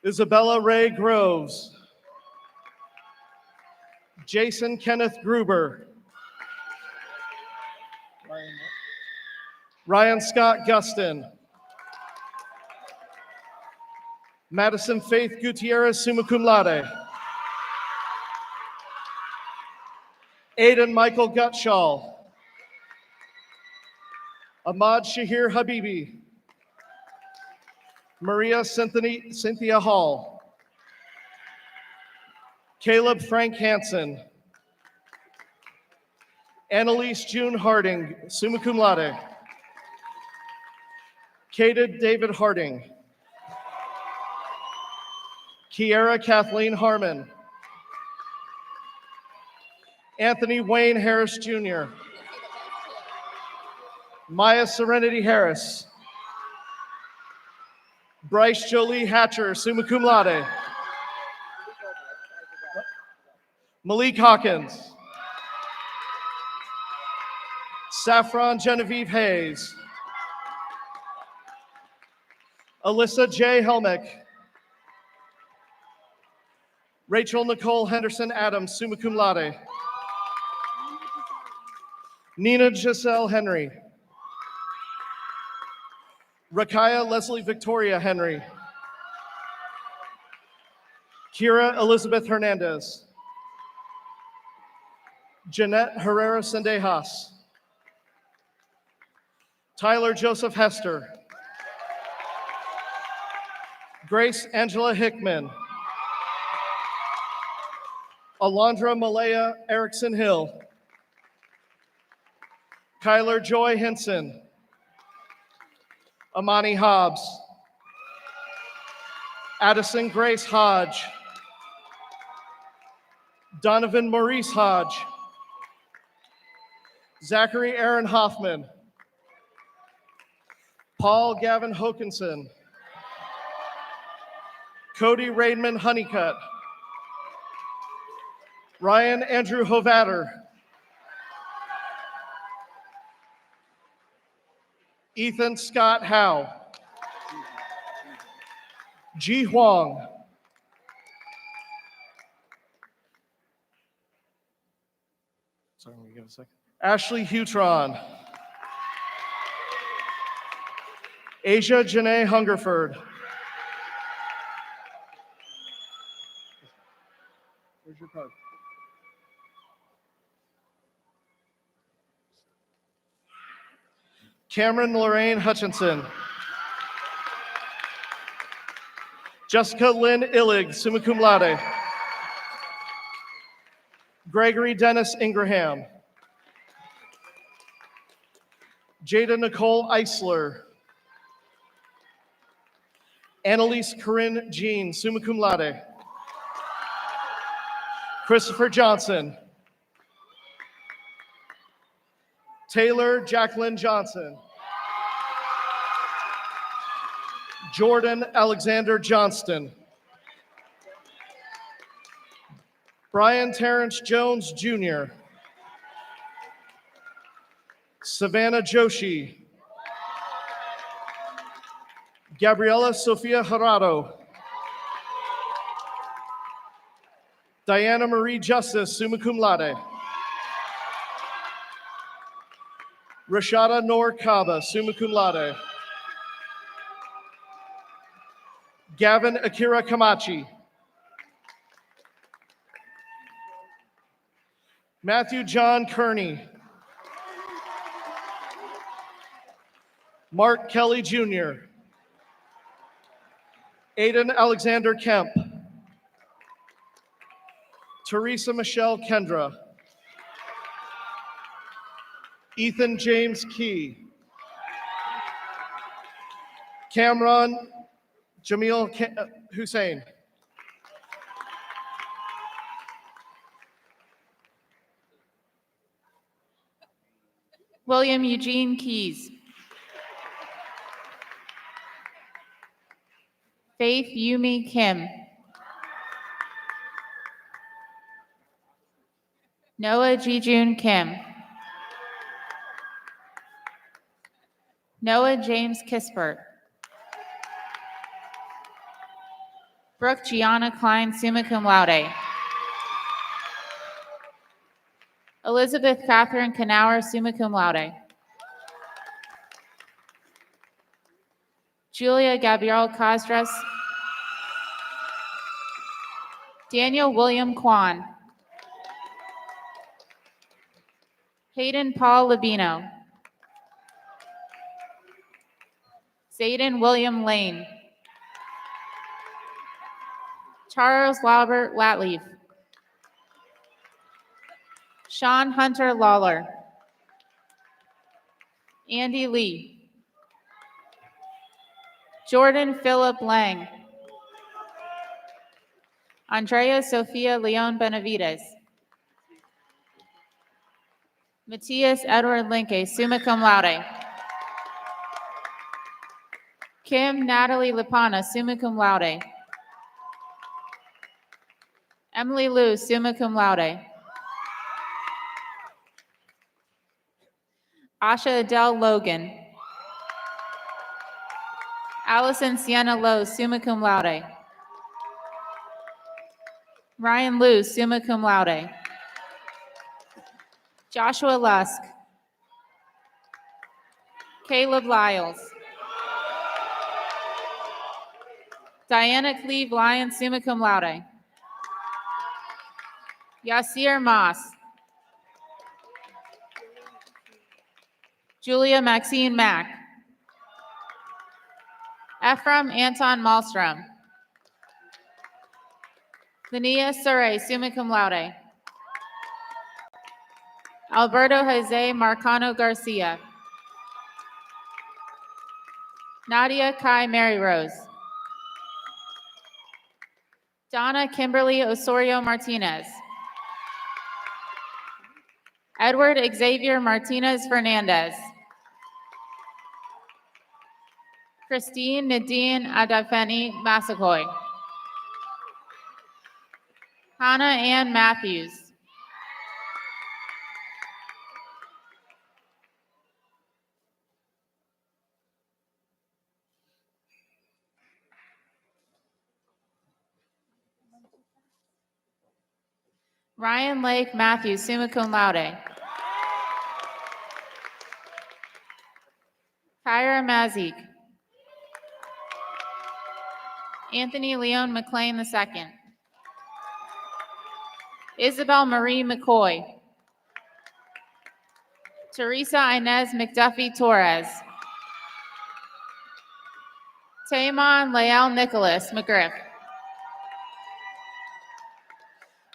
Isabella Ray Groves, Jason Kenneth Gruber, Ryan Scott Gustin, Madison Faith Gutierrez, summa cum laude, Aiden Michael Gutschall, Ahmad Shahir Habibi, Maria Cynthia Hall, Caleb Frank Hansen, Annalise June Harding, summa cum laude, Kated David Harding, Kiera Kathleen Harmon, Anthony Wayne Harris Jr., Maya Serenity Harris, Bryce Jolie Hatcher, summa cum laude, Malik Hawkins, Saffron Genevieve Hayes, Alyssa J. Helmick, Rachel Nicole Henderson Adams, summa cum laude, Nina Giselle Henry, Rakaya Leslie Victoria Henry, Kira Elizabeth Hernandez, Jeanette Herrera Sendejas, Tyler Joseph Hester, Grace Angela Hickman, Alondra Malaya Erickson Hill, Kyler Joy Henson, Amani Hobbs, Addison Grace Hodge, Donovan Maurice Hodge, Zachary Aaron Hoffman, Paul Gavin Hokinson, Cody Raymond Honeycutt, Ryan Andrew Hovatter, Ethan Scott Howe, Ji Huang, sorry, let me give a second. Ashley Hutron, Asia Janae Hungerford, where's your card? Cameron Lorraine Hutchinson, Jessica Lynn Illig, summa cum laude, Gregory Dennis Ingraham, Jada Nicole Eisler, Annalise Corinne Jean, summa cum laude, Christopher Johnson, Taylor Jacqueline Johnson, Jordan Alexander Johnston, Brian Terrence Jones Jr., Savannah Joshi, Gabriela Sofia Gerardo, Diana Marie Justice, summa cum laude, Rashada Noor Kaba, summa cum laude, Gavin Akira Kamachi, Matthew John Kearney, Mark Kelly Jr., Aiden Alexander Kemp, Teresa Michelle Kendra, Ethan James Key, Cameron Jamil Hussein, William Eugene Keys. Faith Yumi Kim. Noah Jijun Kim. Noah James Kispert. Brooke Gianna Klein, summa cum laude. Elizabeth Catherine Knauer, summa cum laude. Julia Gabrielle Cosdras. Daniel William Kwan. Hayden Paul Labino. Zayden William Lane. Charles Albert Latleaf. Sean Hunter Lawler. Andy Lee. Jordan Philip Lang. Andrea Sofia Leon Benavides. Matthias Edward Linke, summa cum laude. Kim Natalie Lipana, summa cum laude. Emily Liu, summa cum laude. Asha Adele Logan. Allison Sienna Lowe, summa cum laude. Ryan Liu, summa cum laude. Joshua Lusk. Caleb Lyles. Diana Cleve Lyon, summa cum laude. Yasir Moss. Julia Maxine Mack. Ephraim Anton Malmstrom. Linnea Surrey, summa cum laude. Alberto Jose Marcano Garcia. Nadia Kai Mary Rose. Donna Kimberly Osorio Martinez. Edward Xavier Martinez Fernandez. Christine Nadine Adafeni Massacoy. Hannah Ann Matthews. Ryan Lake Matthews, summa cum laude. Kyra Mazik. Anthony Leon McLean II. Isabel Marie McCoy. Teresa Inez McDuffie Torres. Taymon Lael Nicholas McGriff.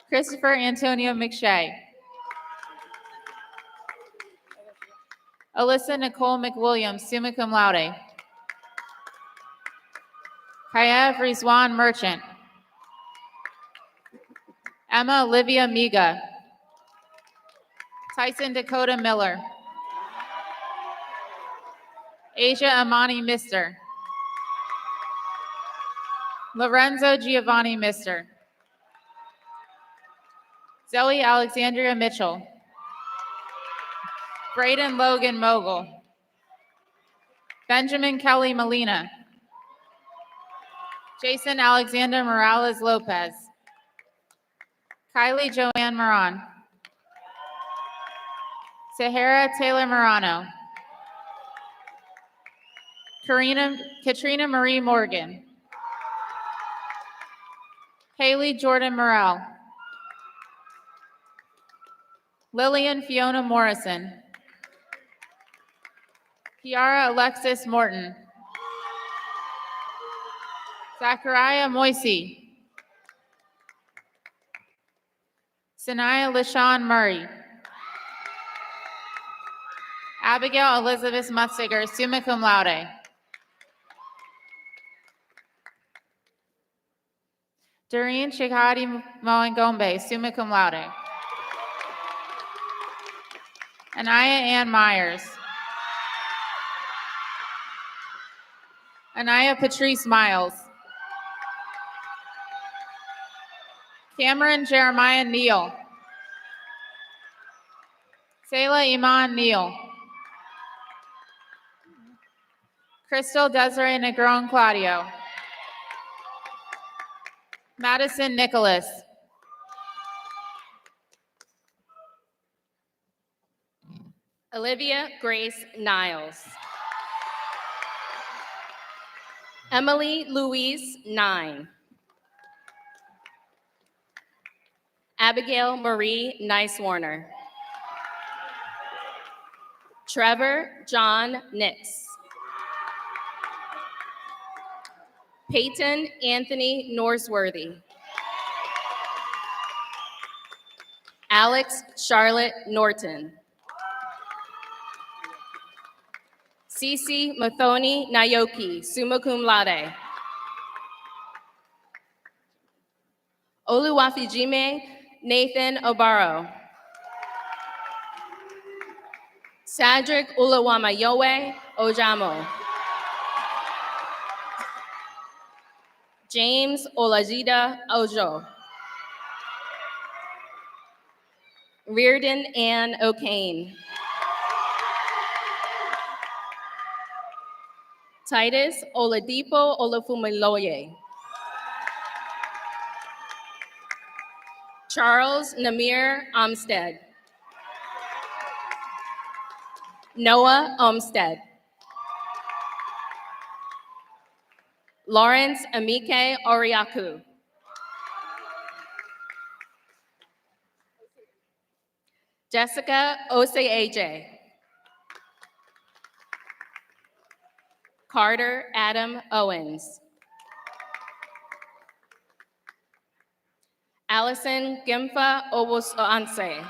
Christopher Antonio McShay. Alyssa Nicole McWilliams, summa cum laude. Kayev Rizwan Merchant. Emma Olivia Miga. Tyson Dakota Miller. Asia Amani Mister. Lorenzo Giovanni Mister. Zoe Alexandria Mitchell. Braden Logan Mogul. Benjamin Kelly Molina. Jason Alexander Morales Lopez. Kylie Joanne Moran. Sahara Taylor Morano. Katrina Marie Morgan. Haley Jordan Morrell. Lillian Fiona Morrison. Kiara Alexis Morton. Zachariah Moisey. Sanaya LaShawn Murray. Abigail Elizabeth Mutziger, summa cum laude. Doreen Shikadi Moengombe, summa cum laude. Anaya Ann Myers. Anaya Patrice Miles. Cameron Jeremiah Neal. Sayla Iman Neal. Crystal Desiree Negron Claudio. Madison Nicholas. Olivia Grace Niles. Emily Louise 9. Abigail Marie Nice Warner. Trevor John Nix. Peyton Anthony Norsworthy. Alex Charlotte Norton. Cece Mathoni Nayoki, summa cum laude. Oluwafijime Nathan Obaro. Sadrick Ulawamayowe Ojamo. James Olajida Ojo. Reardon Ann O'Kane. Titus Oladipo Olafumiloye. Charles Namir Umstead. Noah Umstead. Lawrence Amike Oriaku. Jessica Oseaje. Carter Adam Owens. Allison Gimfa Owosanse.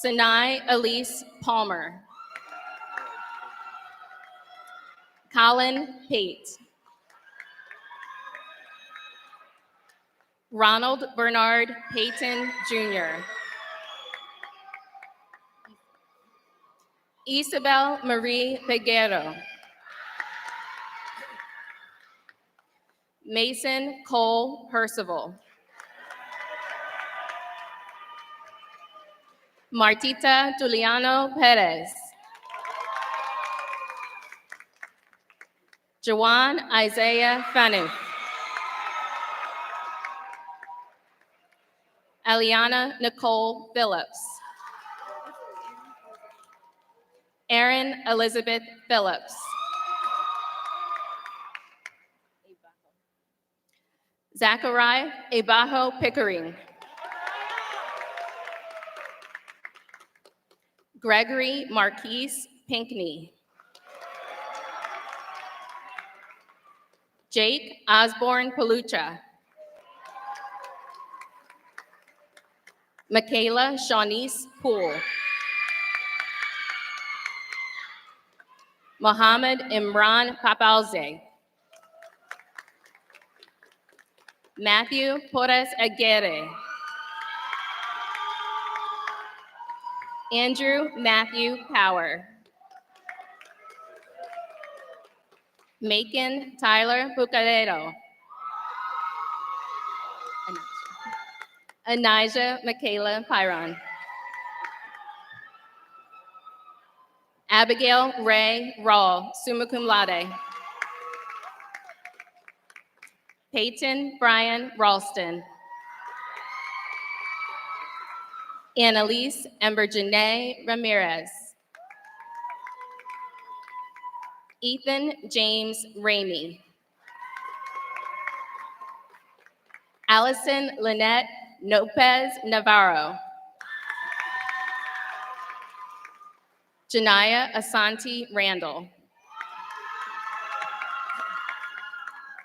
Sinai Elise Palmer. Colin Pate. Ronald Bernard Payton Jr. Isabel Marie Peguero. Mason Cole Percival. Martita Juliano Perez. Jawan Isaiah Fanuth. Eliana Nicole Phillips. Erin Elizabeth Phillips. Zachariah Ebajo Pickering. Gregory Marquise Pinkney. Jake Osborne Palucha. Michaela Shawnice Poole. Mohammed Imran Papalze. Matthew Porres Aguirre. Andrew Matthew Power. Macon Tyler Bucalero. Anijah Michaela Pyron. Abigail Ray Rawl, summa cum laude. Peyton Brian Ralston. Annalise Emberjanae Ramirez. Ethan James Ramey. Allison Lynette Lopez Navarro. Janaya Asante Randall.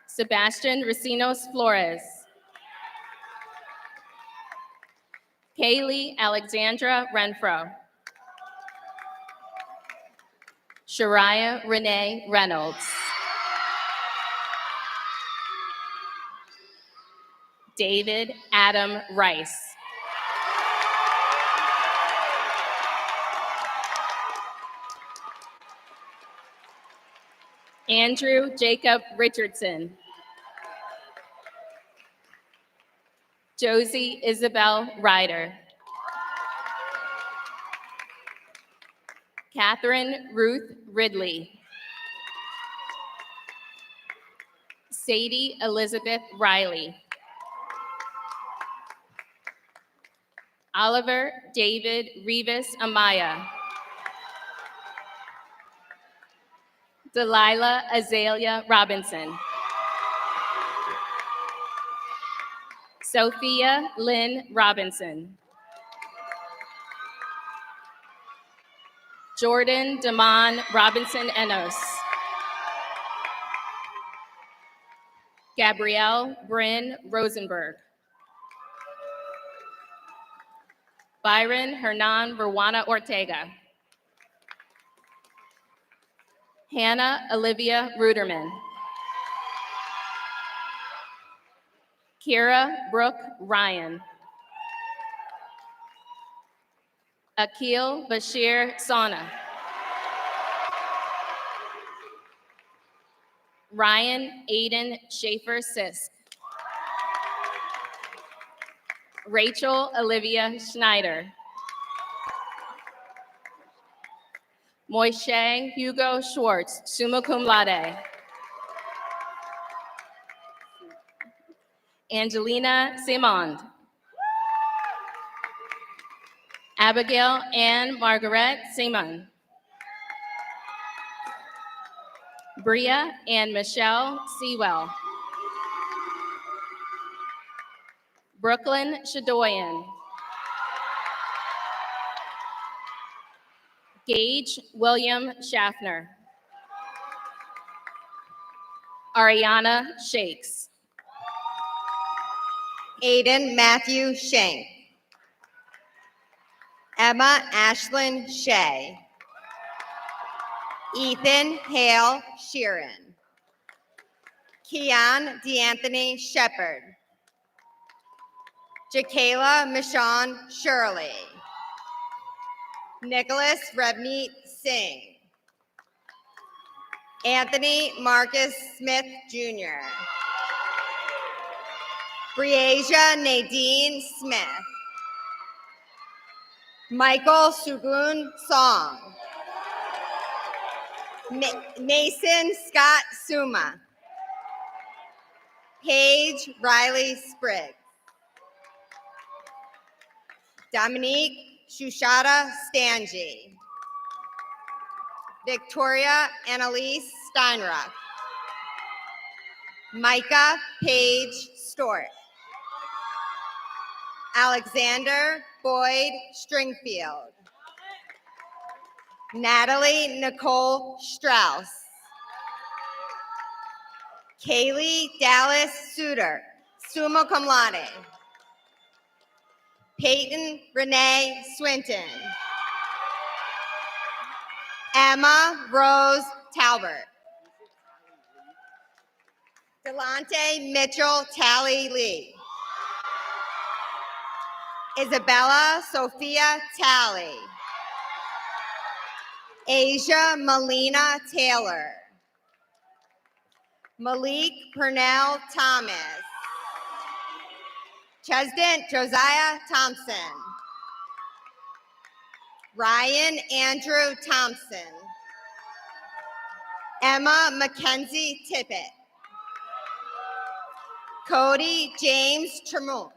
Sebastian Racinos Flores. Kaylee Alexandra Renfro. Shariah Renee Reynolds. David Adam Rice. Andrew Jacob Richardson. Josie Isabel Ryder. Catherine Ruth Ridley. Sadie Elizabeth Riley. Oliver David Rivas Amaya. Delilah Azalea Robinson. Sophia Lynn Robinson. Jordan Damon Robinson Enos. Gabrielle Bryn Rosenberg. Byron Hernan Verwana Ortega. Hannah Olivia Ruderman. Kira Brooke Ryan. Akil Bashir Sana. Ryan Aiden Schaefer Sisk. Rachel Olivia Schneider. Moishe Hugo Schwartz, summa cum laude. Angelina Simond. Abigail Ann Margaret Simon. Bria and Michelle Sewell. Brooklyn Shadoyan. Gage William Schaffner. Ariana Shakes. Aiden Matthew Shank. Emma Ashlyn Shea. Ethan Hale Sheeran. Keon DeAnthony Shepard. Jakayla Michonne Shirley. Nicholas Revneet Singh. Anthony Marcus Smith Jr. Breasia Nadine Smith. Michael Sugun Song. Mason Scott Suma. Paige Riley Spriggs. Dominique Shushada Stanji. Victoria Annalise Steinruck. Micah Paige Stort. Alexander Boyd Stringfield. Natalie Nicole Strauss. Kaylee Dallas Suter, summa cum laude. Peyton Renee Swinton. Emma Rose Talbert. Delante Mitchell Tally Lee. Isabella Sophia Talley. Asia Melina Taylor. Malik Purnell Thomas. Chesdent Josiah Thompson. Ryan Andrew Thompson. Emma Mackenzie Tippett. Cody James Tremont.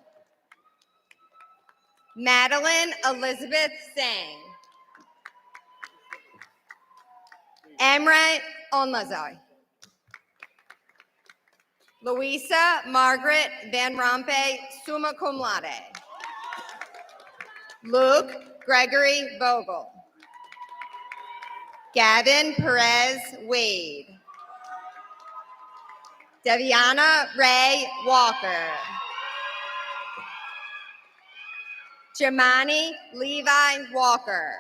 Madeline Elizabeth Sang. Emre Onlazoi. Louisa Margaret Van Rompuy, summa cum laude. Luke Gregory Vogel. Gavin Perez Wade. Deviana Ray Walker. Jamani Levi Walker.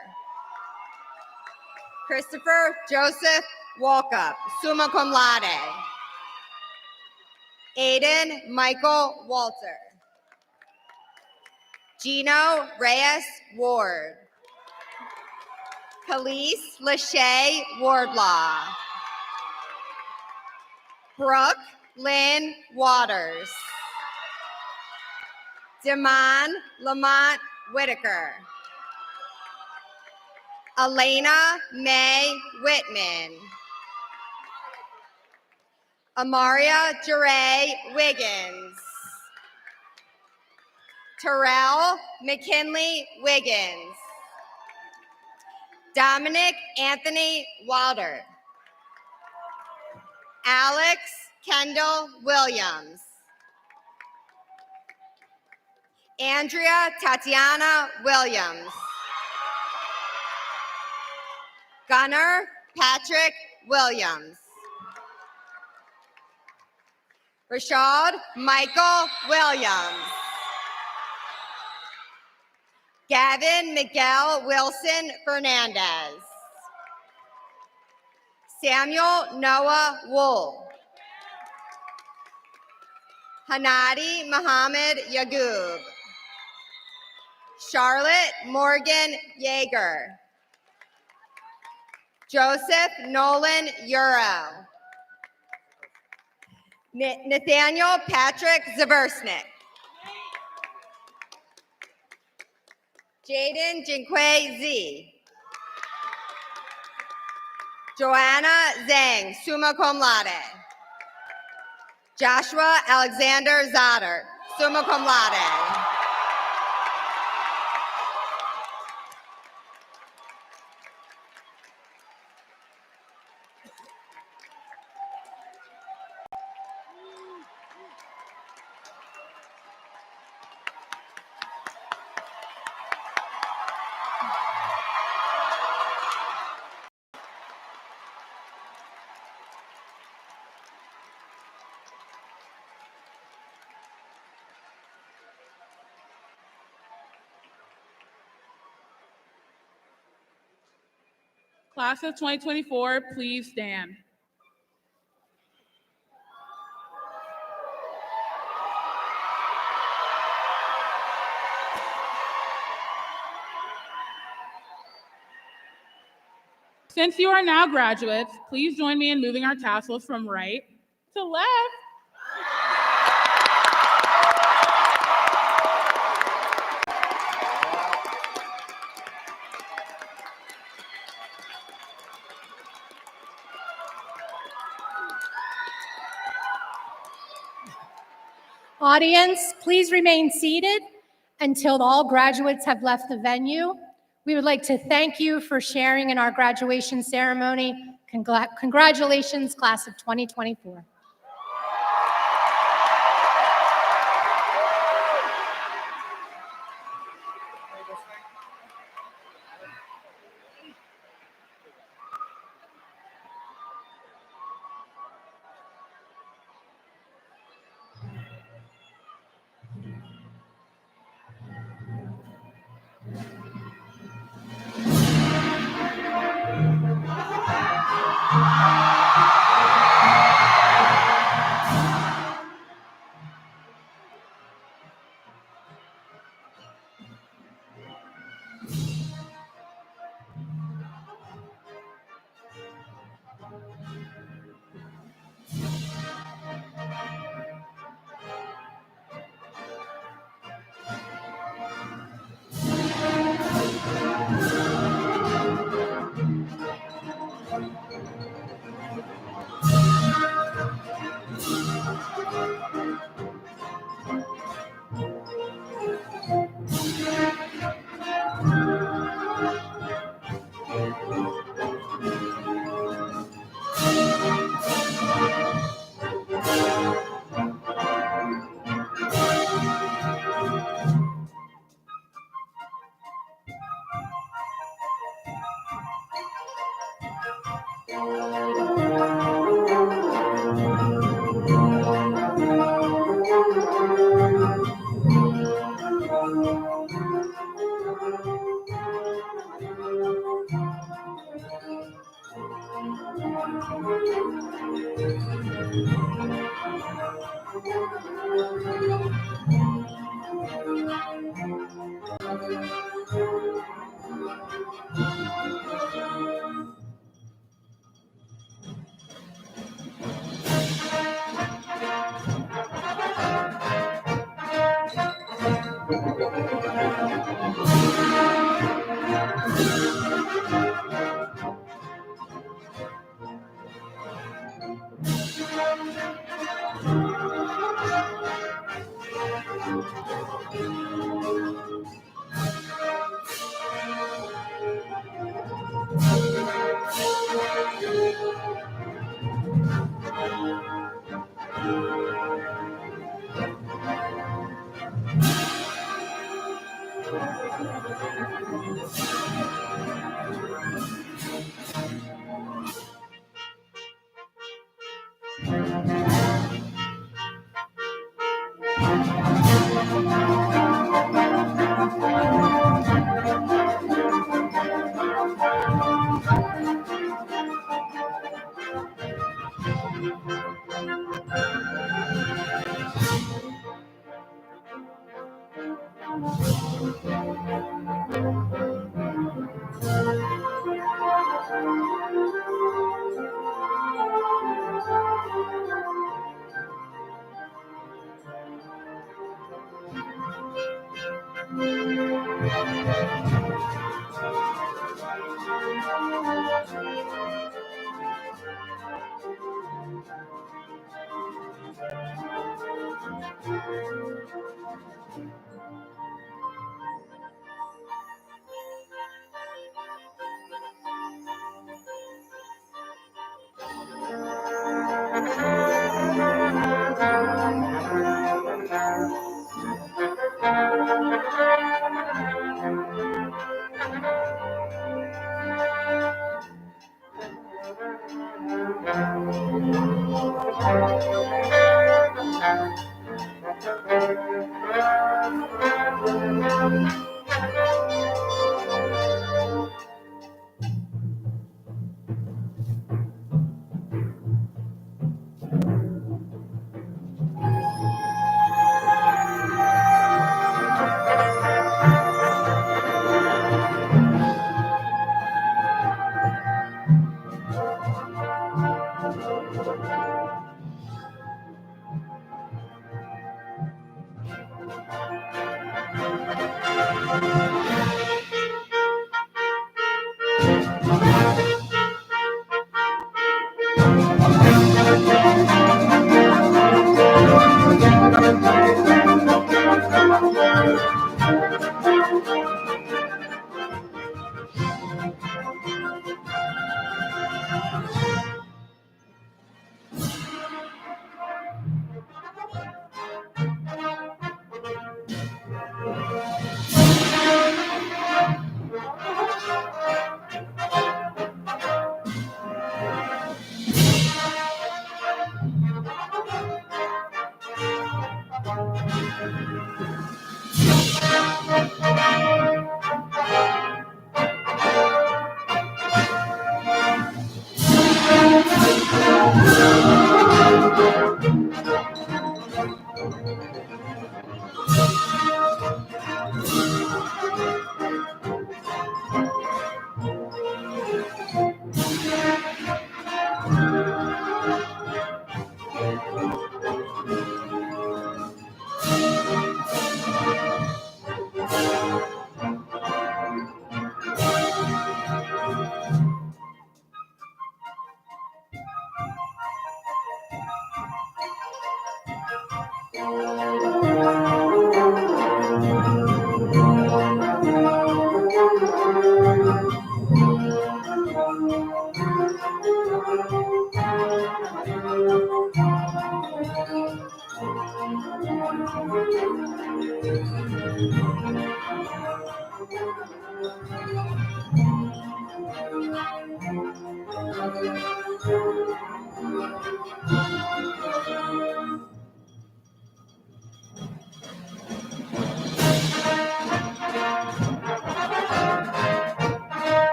Christopher Joseph Walkup, summa cum laude. Aiden Michael Walter. Gino Reyes Ward. Khalees Lachey Wardlaw. Brooke Lynn Waters. Damon Lamont Whitaker. Elena May Whitman. Amaria Jeray Wiggins. Terrell McKinley Wiggins. Dominic Anthony Wilder. Alex Kendall Williams. Andrea Tatiana Williams. Gunnar Patrick Williams. Rashad Michael Williams. Gavin Miguel Wilson Fernandez. Samuel Noah Wool. Hanadi Muhammad Yagub. Charlotte Morgan Yeager. Joseph Nolan Euro. Nathaniel Patrick Zaversnik. Jaden Jinquei Z. Joanna Zhang, summa cum laude. Joshua Alexander Zotter, summa cum laude. Class of 2024, please stand. Since you are now graduates, please join me in moving our tassels from right to left. Audience, please remain seated until all graduates have left the venue. We would like to thank you for sharing in our graduation ceremony. Congratulations, class of 2024.